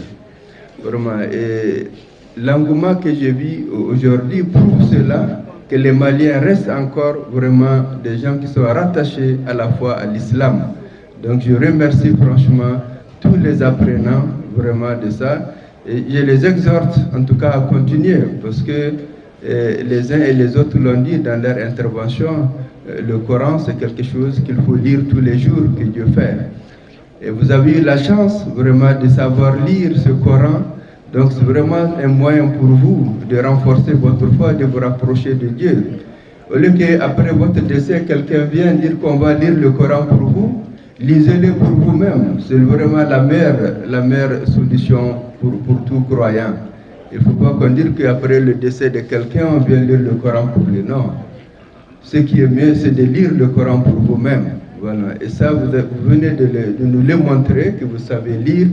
Vraiment, et l'engouement que j'ai vu aujourd'hui prouve cela. que les Maliens restent encore vraiment des gens qui sont rattachés à la foi à l'islam. Donc je remercie franchement tous les apprenants vraiment de ça. Et je les exhorte en tout cas à continuer parce que les uns et les autres l'ont dit dans leur intervention, le Coran c'est quelque chose qu'il faut lire tous les jours que Dieu fait. Et vous avez eu la chance vraiment de savoir lire ce Coran. Donc c'est vraiment un moyen pour vous de renforcer votre foi, de vous rapprocher de Dieu. Au lieu qu'après votre décès, quelqu'un vienne dire qu'on va lire le Coran pour vous, lisez-le pour vous-même. C'est vraiment la meilleure solution pour tout croyant. Il ne faut pas qu'on dise qu'après le décès de quelqu'un, on vient lire le Coran pour lui. Non. Ce qui est mieux, c'est de lire le Coran pour vous-même. Voilà. Et ça, vous venez de nous le montrer, que vous savez lire.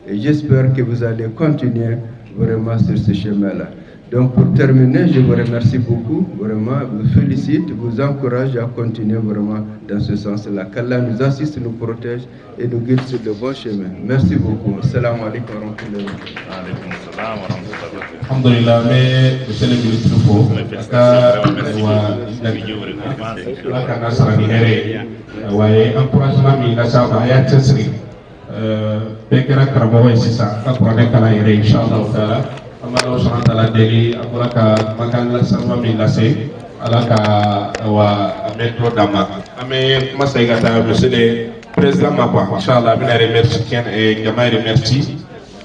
Et j'espère que vous allez continuer vraiment sur ce chemin-là. Donc pour terminer, je vous remercie beaucoup, vraiment, vous félicite, vous encourage à continuer vraiment dans ce sens-là. Qu'Allah nous assiste, nous protège et nous guide sur le bon chemin. Merci beaucoup. Salam alaikum wa rahmatullahi wa barakatuh. Alhamdulillah, mais monsieur le ministre Fo, la sarani here, waye encouragement mi la saba ya tsri bekera karamo sisa ka kurane kala here inshallah taala. Allah subhanahu wa ta'ala deli akuraka makan la sarma mi la se alaka wa metro dama ame masay gata monsieur le président mapa inshallah bina remercie ken e jama remercie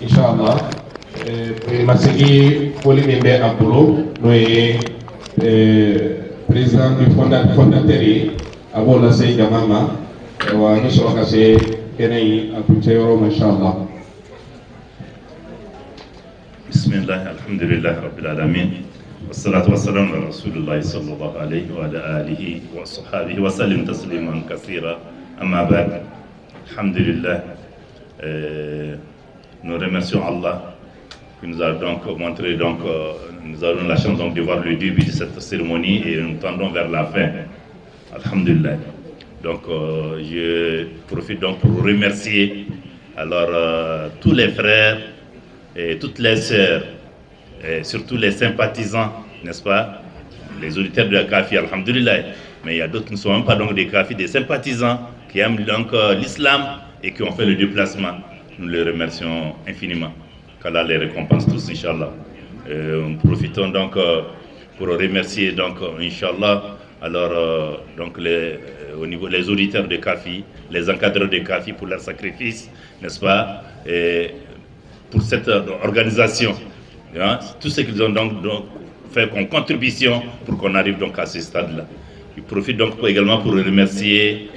inshallah masigi poli membe abulo no e président du fondateur abo la se jama ma wa ni so ka se kenai apute ro inshallah. بسم الله الحمد لله رب العالمين والصلاة والسلام على رسول الله صلى الله عليه وعلى آله وصحبه وسلم تسليما كثيرا أما بعد الحمد لله nous remercions Allah qui nous a donc montré nous avons la chance donc de voir le début de cette cérémonie et nous tendons vers la fin. Alhamdulillah. Donc je profite donc pour remercier alors tous les frères et toutes les sœurs, et surtout les sympathisants, n'est-ce pas, les auditeurs de la CAFI, alhamdulillah, mais il y a d'autres qui ne sont même pas donc des CAFI, des sympathisants qui aiment donc l'islam et qui ont fait le déplacement. Nous les remercions infiniment. Qu'Allah les récompense tous, Inch'Allah. Nous profitons donc pour remercier donc, Inch'Allah, alors donc au niveau les auditeurs de CAFI, les encadreurs de CAFI pour leur sacrifice, n'est-ce pas, et pour cette organisation, hein, tout ce qu'ils ont donc fait comme contribution pour qu'on arrive donc à ce stade-là. Je profite donc également pour remercier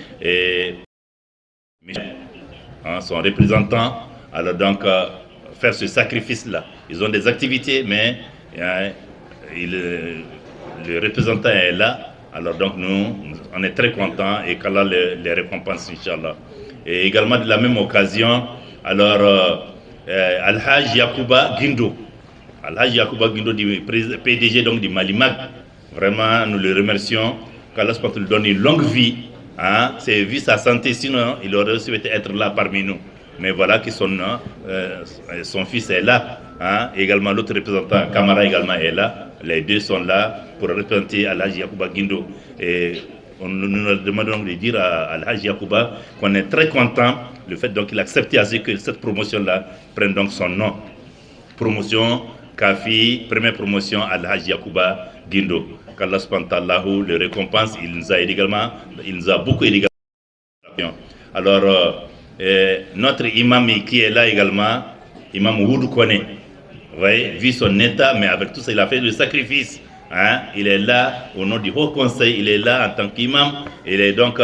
son représentant, alors donc faire ce sacrifice-là. Ils ont des activités, mais le représentant est là, alors donc nous, on est très contents et qu'Allah les récompense, Inch'Allah. Et également de la même occasion, alors Al-Hajj Yacouba Guindo, Al-Hajj Yacouba Guindo, du PDG donc du Malimag, vraiment nous le remercions, qu'Allah lui donne une longue vie, hein, c'est vu sa santé, sinon il aurait souhaité être là parmi nous. Mais voilà que son fils est là, hein, et également l'autre représentant, Kamara également est là, les deux sont là pour représenter Al-Hajj Yacouba Guindo. Et nous demandons de dire à Al-Hajj Yacouba qu'on est très content le fait donc qu'il a accepté à ce que cette promotion-là prenne donc son nom. Promotion CAFI, première promotion Al-Hajj Yacouba Guindo. Qu'Allah subhanahu wa ta'ala le récompense, il nous a également, il nous a beaucoup aidé. Alors notre imam qui est là également, imam Oudou Kone, vous voyez, vu son état, mais avec tout ça, il a fait le sacrifice. Hein, il est là au nom du Haut Conseil, il est là en tant qu'imam,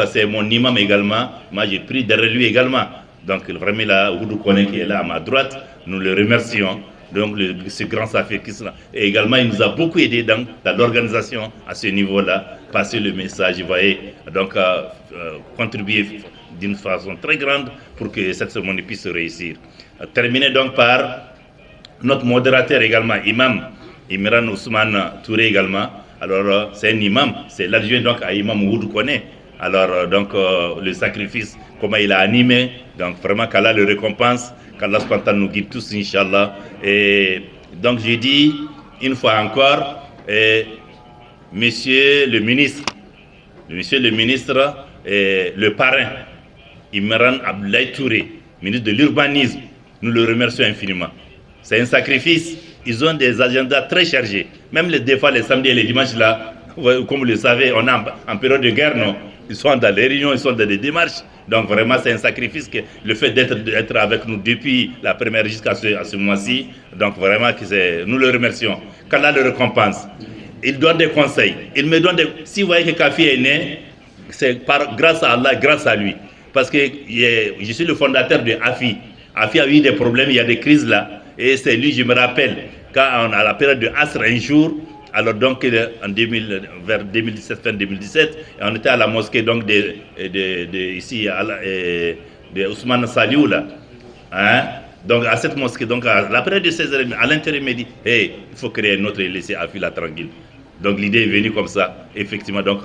c'est mon imam également, moi j'ai pris derrière lui également, donc vraiment là, Oudou Kone qui est là à ma droite, nous le remercions, donc ce grand sacrifice là, et également il nous a beaucoup aidé dans l'organisation à ce niveau-là, passer le message, vous voyez, donc contribuer d'une façon très grande pour que cette cérémonie puisse réussir. Terminer donc par notre modérateur également, imam Imran Ousmane Touré également. Alors c'est un imam, c'est l'adjoint donc à imam Oudou Kone. Alors donc le sacrifice, comment il a animé, donc vraiment qu'Allah le récompense, qu'Allah spontanément nous guide tous, Inch'Allah. Et donc je dis une fois encore, Monsieur le ministre, et le parrain, Imran Abdoulaye Touré, ministre de l'Urbanisme, nous le remercions infiniment. C'est un sacrifice. Ils ont des agendas très chargés. Même des fois, les samedis et les dimanches, là, comme vous le savez, on est en période de guerre, non? Ils sont dans les réunions, ils sont dans des démarches. Donc vraiment, c'est un sacrifice que le fait d'être avec nous depuis la première jusqu'à ce mois-ci. Donc vraiment, nous le remercions. Qu'Allah le récompense. Il donne des conseils. Il me donne des... Si vous voyez que Kafi est né, c'est grâce à Allah, grâce à lui. Parce que je suis le fondateur de AFI. AFI a eu des problèmes, il y a des crises là. Et c'est lui, je me rappelle, quand à la période de Asr, un jour, alors donc vers 2017, fin 2017, on était à la mosquée donc ici de Ousmane Saliou là. Hein? Donc à cette mosquée, donc à la période de 16h, à l'intérieur, il m'a dit, hey, il faut créer un autre et laisser AFI là tranquille. Donc l'idée est venue comme ça. Effectivement, donc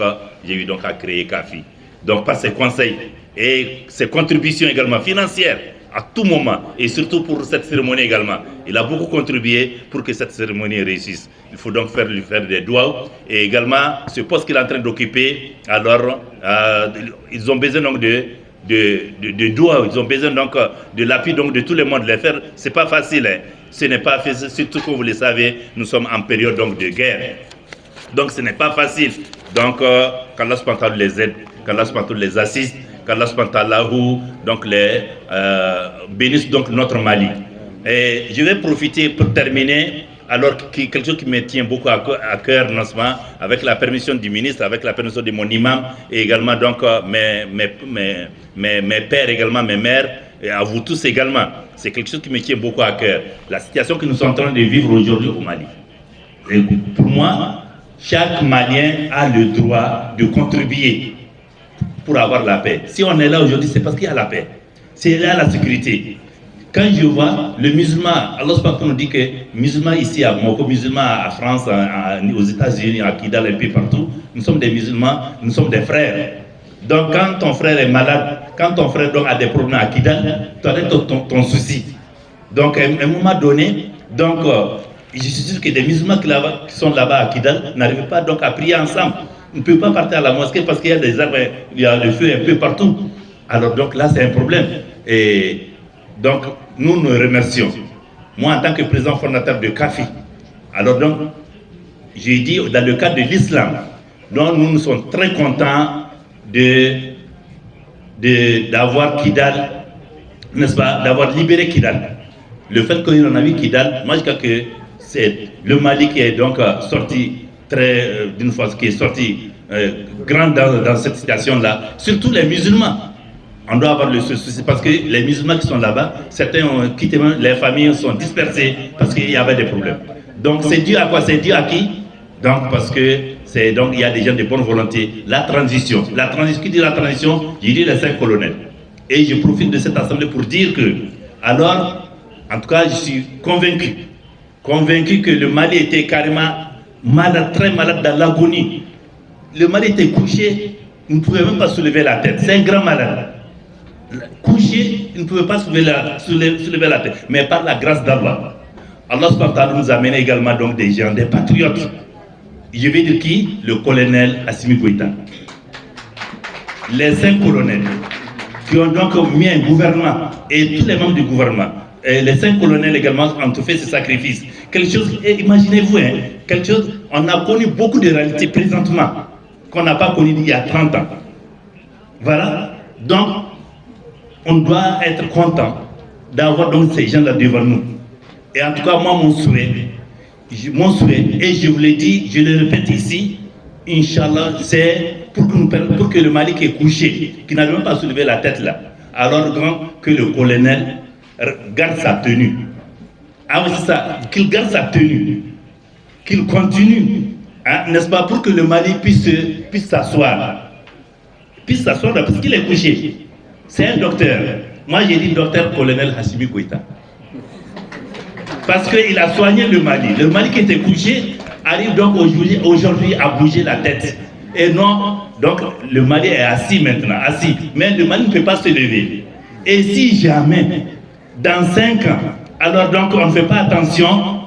j'ai eu donc à créer CAFI. Donc par ses conseils et ses contributions également financières à tout moment, et surtout pour cette cérémonie également. Il a beaucoup contribué pour que cette cérémonie réussisse. Il faut donc lui faire des doigts. Et également, ce poste qu'il est en train d'occuper, alors, ils ont besoin donc de doigts, ils ont besoin donc de l'appui donc de tout le monde. Les faire, c'est pas facile. Hein. Ce n'est pas facile, surtout que vous le savez, nous sommes en période donc de guerre. Donc ce n'est pas facile. Donc, qu'Allah subhanahu les aide, qu'Allah subhanahu les assiste, qu'Allah subhanahu donc les bénisse donc notre Mali. Et je vais profiter pour terminer, alors quelque chose qui me tient beaucoup à cœur, avec la permission du ministre, avec la permission de mon imam, et également donc mes pères également, mes mères, et à vous tous également. C'est quelque chose qui me tient beaucoup à cœur. La situation que nous sommes en train de vivre aujourd'hui au Mali. Et pour moi, chaque Malien a le droit de contribuer pour avoir la paix. Si on est là aujourd'hui, c'est parce qu'il y a la paix. C'est là la sécurité. Quand je vois le musulman, Allah nous dit que musulmans ici à Moko, musulmans à France, aux États-Unis, à Kidal, un peu partout, nous sommes des musulmans, nous sommes des frères. Donc quand ton frère est malade, quand ton frère donc, a des problèmes à Kidal, tu as ton souci. Donc à un moment donné, donc je suis sûr que des musulmans qui sont là-bas à Kidal n'arrivent pas donc à prier ensemble. On ne peut pas partir à la mosquée parce qu'il y a des arbres, il y a le feu un peu partout. Alors donc là c'est un problème. Et donc nous remercions. Moi en tant que président fondateur de CAFI, alors donc j'ai dit dans le cadre de l'islam, donc nous sommes très contents d'avoir Kidal, n'est-ce pas, d'avoir libéré Kidal. Le fait qu'on a vu Kidal, moi je crois que c'est le Mali qui est donc sorti d'une fois qui est sorti grand dans cette situation-là, surtout les musulmans. On doit avoir le souci parce que les musulmans qui sont là-bas, certains ont quitté, les familles sont dispersées parce qu'il y avait des problèmes. Donc c'est dû à quoi? C'est dû à qui? Donc parce que donc il y a des gens de bonne volonté. La transition, qui dit la transition, je dis les 5 colonels. Et je profite de cette assemblée pour dire que, alors, en tout cas, je suis convaincu que le Mali était carrément malade, très malade dans l'agonie. Le Mali était couché, il ne pouvait même pas soulever la tête. C'est un grand malade. Couché, il ne pouvait pas soulever la tête. Mais par la grâce d'Allah, Allah subhanahu wa ta'ala nous a amené également donc des gens, des patriotes. Je vais dire qui? Le colonel Assimi Goïta. Les 5 colonels qui ont donc mis un gouvernement et tous les membres du gouvernement. Et les 5 colonels également ont fait ce sacrifice. Quelque chose, imaginez-vous, hein, quelque chose, on a connu beaucoup de réalités présentement qu'on n'a pas connues il y a 30 ans. Voilà. Donc, on doit être content d'avoir donc ces gens-là devant nous. Et en tout cas, moi, mon souhait, et je vous l'ai dit, je le répète ici, Inch'Allah, c'est pour que le Mali qui est couché, qui n'a même pas soulevé la tête là, alors que le colonel garde sa tenue. Ah oui, c'est ça, qu'il garde sa tenue, qu'il continue, hein, n'est-ce pas, pour que le Mali puisse s'asseoir. Puisse s'asseoir parce qu'il est couché. C'est un docteur. Moi j'ai dit docteur colonel Assimi Goïta. Parce qu'il a soigné le Mali. Le Mali qui était couché arrive donc aujourd'hui à bouger la tête. Et non, donc le Mali est assis maintenant, assis. Mais le Mali ne peut pas se lever. Et si jamais, dans 5 ans, alors donc on ne fait pas attention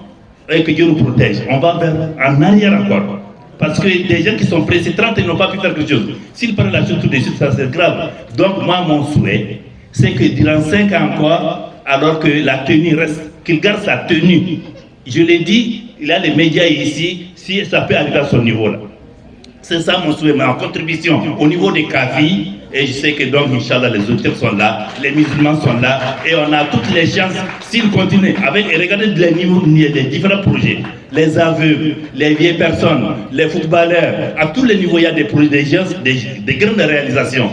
et que Dieu nous protège, on va en arrière encore. Parce que des gens qui sont pressés, 30 ils n'ont pas pu faire quelque chose. S'ils prennent la chose tout de suite, ça c'est grave. Donc moi, mon souhait, c'est que durant 5 ans encore, alors que la tenue reste, qu'il garde sa tenue. Je l'ai dit, il y a les médias ici, si ça peut arriver à ce niveau-là. C'est ça mon souhait, mais en contribution au niveau des CAFI, et je sais que donc, Inch'Allah, les auteurs sont là, les musulmans sont là, et on a toutes les chances, s'ils continuent, avec, et regardez les niveaux des différents projets, les aveugles, les vieilles personnes, les footballeurs, à tous les niveaux, il y a des projets, des grandes réalisations.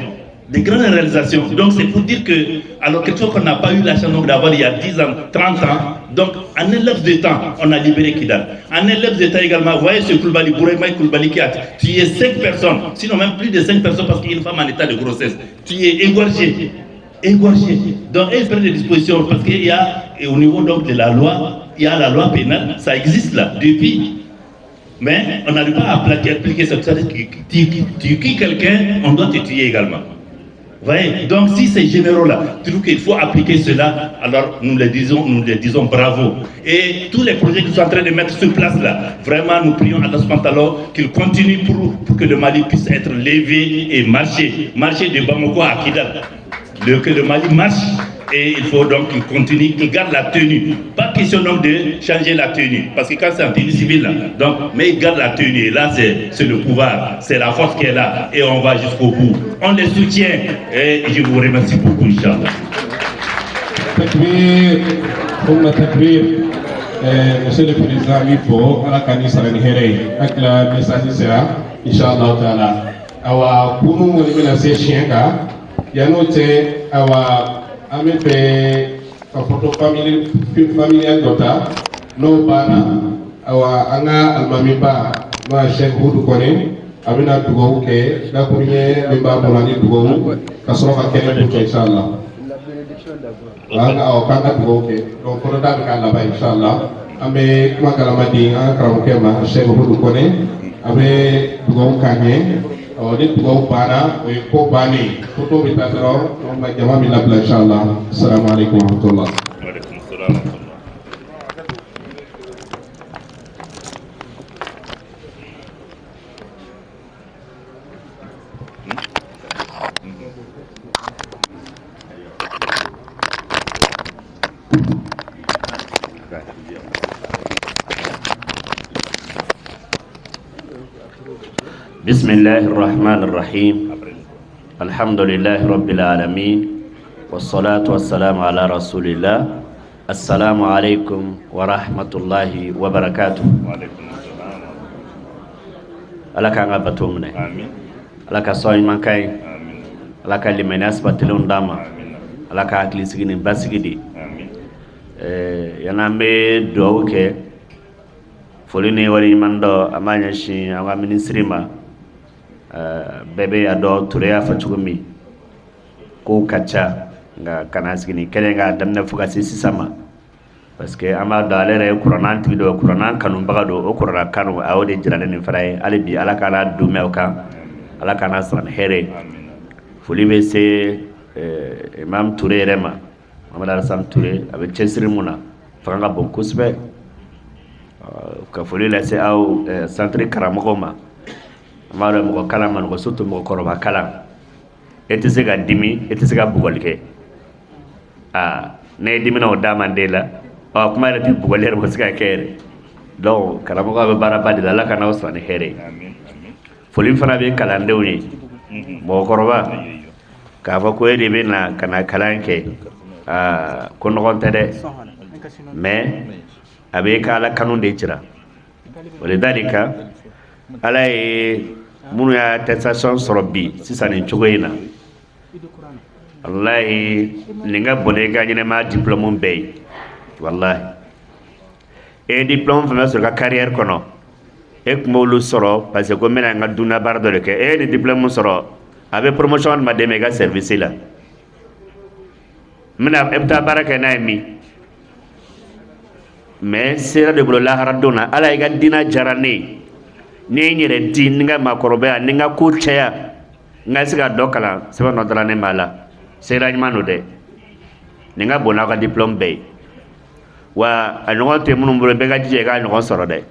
Des grandes réalisations. Donc c'est pour dire que, alors quelque chose qu'on n'a pas eu la chance d'avoir il y a 10 ans, 30 ans, donc en un laps de temps, on a libéré Kidal. En un laps de temps également, vous voyez ce Koulibaly, Bourema Koulibaly qui a tué 5 personnes, sinon même plus de 5 personnes parce qu'il y a une femme en état de grossesse, tué, égorgé. Donc elle prend des dispositions parce qu'il y a, et au niveau donc de la loi, il y a la loi pénale, ça existe là, depuis. Mais on n'arrive pas à appliquer ça. Tu tues quelqu'un, on doit te tuer également. Voyez, donc si ces généraux-là trouvent qu'il faut appliquer cela, alors nous les disons bravo. Et tous les projets qu'ils sont en train de mettre sur place là, vraiment nous prions Allah subhanahu wa ta'ala qu'il continue pour que le Mali puisse être levé et marcher de Bamako à Kidal. Que le Mali marche et il faut donc qu'il continue, qu'il garde la tenue. Pas question donc de changer la tenue, parce que quand c'est en tenue civile là, donc, mais il garde la tenue, et là c'est le pouvoir, c'est la force qui est là, et on va jusqu'au bout. On les soutient, et je vous remercie beaucoup, Inch'Allah. Monsieur le Président, il faut, à la Kanisa avec la message sera, Inch'Allah Ta'ala. Awa, pour nous, on est menacé chien, il y a notre, awa, ame fait un photo familial d'Ota, no bana, awa anga almamiba, ma Cheikh Houdou Kone, amina dugo ke, la première memba bolani dugo, kasoro ka kene pour Inch'Allah. Anga awa kanga dugo ke, donc pour da ka la ba Inch'Allah, ame kuma kalamadi anga karamuke ma Cheikh Houdou Kone, ame dugo kanye. Ini tugas para ko bani foto kita teror nomor jamaah bila insyaallah. Assalamualaikum warahmatullahi wabarakatuh. بسم الله الرحمن الرحيم الحمد لله رب العالمين والصلاة والسلام على رسول الله السلام عليكم ورحمة الله وبركاته ala ka nga bato mune ala ka so man kay ala ka limenas batilon dama ala ka akli sigini basigidi yana me do ke folini wari mando amanya shi awa ministry ma bebe ado tureya fatugumi ko kacha nga kanasigini kele nga damna fuga sisi sama parce que ama dalere qur'an tido qur'an kanu bagado o qur'an kanu awde jirane ni faray alibi ala kana dume oka ala kana san here fulibe se imam Touré rema Mohamed Alassane Touré avec chesri muna fanga bon kusbe ka fulila se aw centre karamogoma amara mo kala man ko soto mo koroba kala etise ga dimi etise ga bugolke ne dimi na o damandela o kuma re tibu goler ko sika kere do kala mo ga bara badi la kana osane here folim fana be kala ndewni mo koroba ka fa ko ede be na kana kalanke ko no gonte mais abe kala kanunde cira wala dalika alay munu ya testation sorobi sisani chogoyina wallahi linga bone ganyene ma diplôme mbey wallahi e diplôme fama sur ka carrière kono e ko lu soro parce que mena nga duna bardo le ke e di diplôme soro avec promotion ma de méga service là mena ebta baraka na mi mais sera de bolo la haradona ala ga dina jarane ne nyere din nga makorobe ninga kucheya nga siga dokala seba no drane mala sera nyamano de ninga bona ka diplôme be wa anongo te munum bolo be ga jije ga no soro de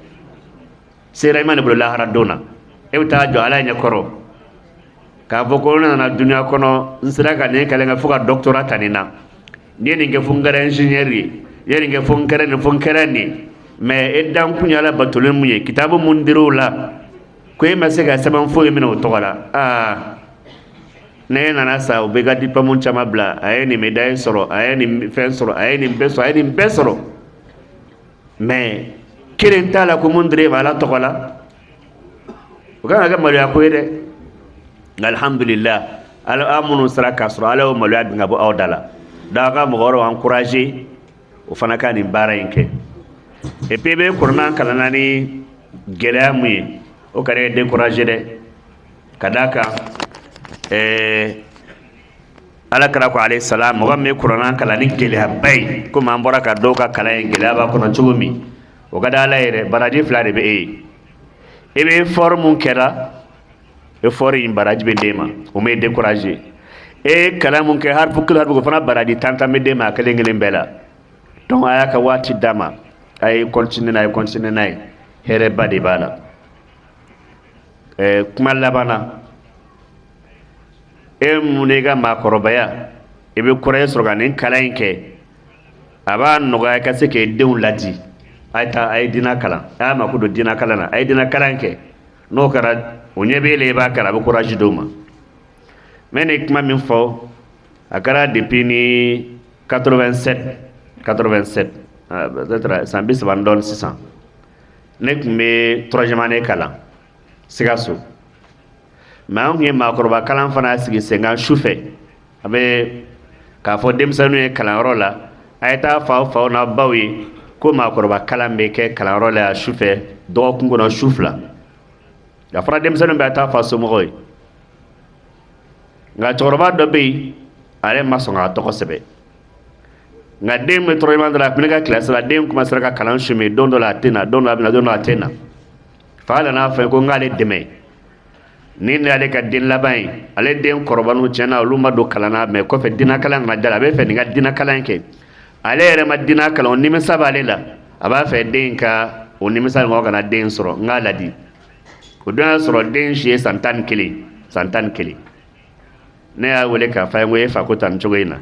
sera man bulu lahara dona e ta jo ala nya koro ka foko na dunya kono nsira ka ne kala nga fuka doctorat tanina ni ni nge fungara ingenieri yeri nge fungara ni mais edan kunya la batulun munye kitabu mundirula ko e masega saban fo yemina o togola ne nana sa o be ga diplôme chama bla ay ni médaille soro ay ni fen soro ay ni besoro mais kiren tala ko mundire wala togola o kana ga malu akoyde alhamdulillah ala amunu saraka soro ala o malu adinga bo awdala daga mo goro encourager o fana kan ni bara yinke e pebe kurna kala nani gelamu o kare décourager de kadaka ala kara ko alayhi salam mo gamme kurna kala ni gela bay ko ma mbora ka doka kala en gela ba ko no chugumi o gada ala ere baraji flare be be formu kera e fori baraji be dema o me décourager kala mun ke har fukul har bugo fana baraji tanta me dema kala ngelen bela donc aya ka wati dama ay continue nay here badi bala kuma labana munega makorobaya ebe kore soroganin kalainke aba noga ka seke deun ladi ayta ay dina kala ama kudo dina kala na ay dina kalanke no kara onyebe le ba kala bu courage doma mene kuma min fo akara depuis ni 87 peut-être ça bis bandon 600 nek me troisième année kala sigaso ma on yema korba kala fana sigi senga choufe abe ka fo demsanu e kala rola ayta fa na bawi ko ma korba kala me ke kala rola choufe do ko ngono choufla ya fara demsanu be ta fa so moy nga torba do be ale masonga to ko sebe nga dem me troima de la première classe la dem kuma sera ka kalan chemin don do la tena fa la na fa ko ngale deme ni ne ale ka din labai ale dem korbanu jena lu ma do kalana me ko fe dina kalan ma dala be fe ni ga dina kalan ke ale re ma dina kalan ni me sabale la aba fe den ka o ni me sa ngo kana den soro ngala di ko do soro den shi santan kili ne a wele ka fa ngwe fa ko tan chogoina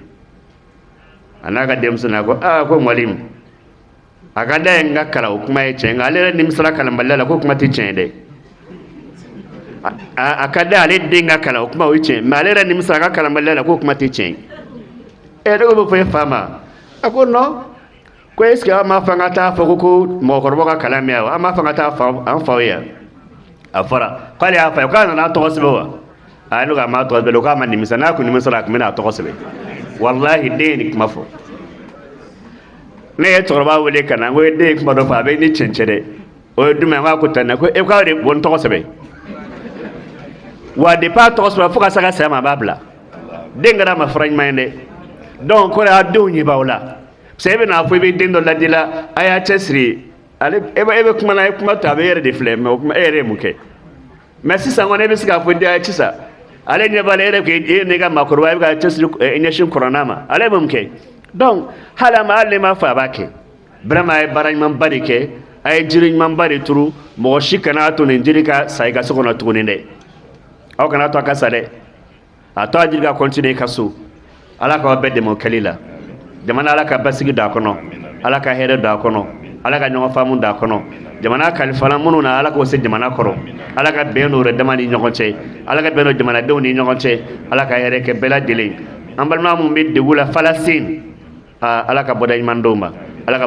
anaka demsuna ko ko mwalim akada nga kala kuma ye cenga ale ni misra kala mballa ko kuma ti cende akada ale dinga kala kuma wi cen ma ale ni misra kala mballa ko kuma ti cen do bo fe fama ako no ko eske ma fanga ta fa ko mo korbo ka kala me ama fanga ta fa an fa ya afara qali afa kana na to sebe anu ga ma to be lo ka ma ni misana ko ni misra ko na to sebe wallahi deni kuma fo ne to ba wele kana ngo de kuma do fa be ni chenchere o du me wa ko tan ko e ka de bon to sebe wa de pa to sebe fo ka saka sama babla denga ma frany mande donc ko la do ni bawla sebe na fo be dendo la dila aya chesri ale ebe kuma na kuma ta be yere de flemme o kuma ere muke merci sa ngone be sika fo de aya chisa ale ne balere ke ne ga makorwa ga chesri inyashin coronama ale mumke donc hala ma ale ma fa bake brama ay barany man barike ay jiriñ man bari turu mo shikana to ne jirika sai ga sokona to ne de aw kana to ka sade a to jirga continue kaso ala ka bedde mo kalila jamana ala ka basigi da kono ala ka here da kono ala ka nyongo famu da kono jamana kalifala munu na ala ko se jamana koro ala ka beno re damani nyogonche ala ka beno jamana de ni nyogonche ala ka here ke bela dile ambalma mu be de wula Palestine ala ka boday mandoma ala ka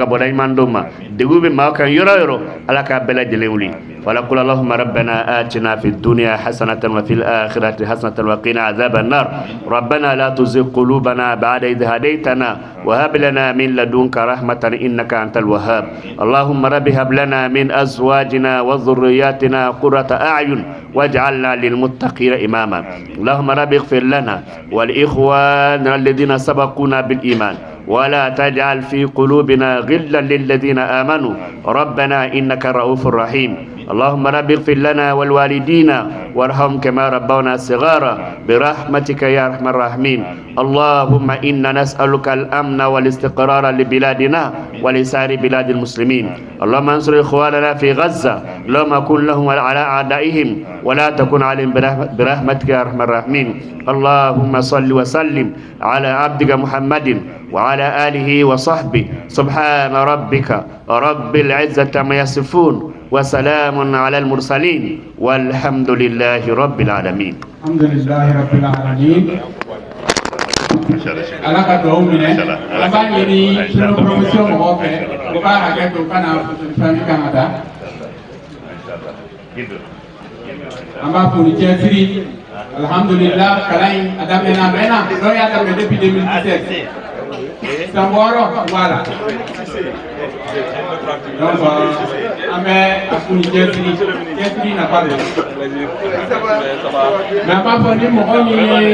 boday mandoma de gube ma kan yoro ala ka bela dile wuli wala qul allahumma rabbana atina fid dunya hasanatan wa fil akhirati hasanatan wa qina adhaban nar rabbana la tuzigh qulubana ba'da idh hadaytana wa hab lana min ladunka rahmatan innaka antal wahhab allahumma rabbi hab lana min azwajina wa dhurriyyatina qurrata a'yun waj'alna lil muttaqina imama allahumma rabbi ighfir lana wal ikhwana alladhina sabaquna bil iman ولا تجعل في قلوبنا غلا للذين آمنوا ربنا إنك رؤوف رحيم اللهم رب اغفر لنا والوالدين وارحم كما ربونا صغارا برحمتك يا أرحم الراحمين. اللهم إنا نسألك الأمن والاستقرار لبلادنا ولسائر بلاد المسلمين. اللهم انصر إخواننا في غزة، اللهم كن لهم على أعدائهم ولا تكن عليهم برحمتك يا أرحم الراحمين. اللهم صل وسلم على عبدك محمد وعلى آله وصحبه. سبحان ربك رب العزة عما يصفون وسلام على المرسلين والحمد لله رب العالمين. الحمد لله رب العالمين. ala ka duwawu minɛ an b'a ɲini sunu promotion mɔgɔw fɛ u b'a hakɛ to kana fɛn kan ka da an b'a foni cɛsiri alhamdulillah kalan in a daminɛna a mɛnna dɔw y'a daminɛ depuis 2017 san wɔɔrɔ voilà donc an bɛ a foni cɛsiri nafa de mais an b'a fɔ ni mɔgɔ min ye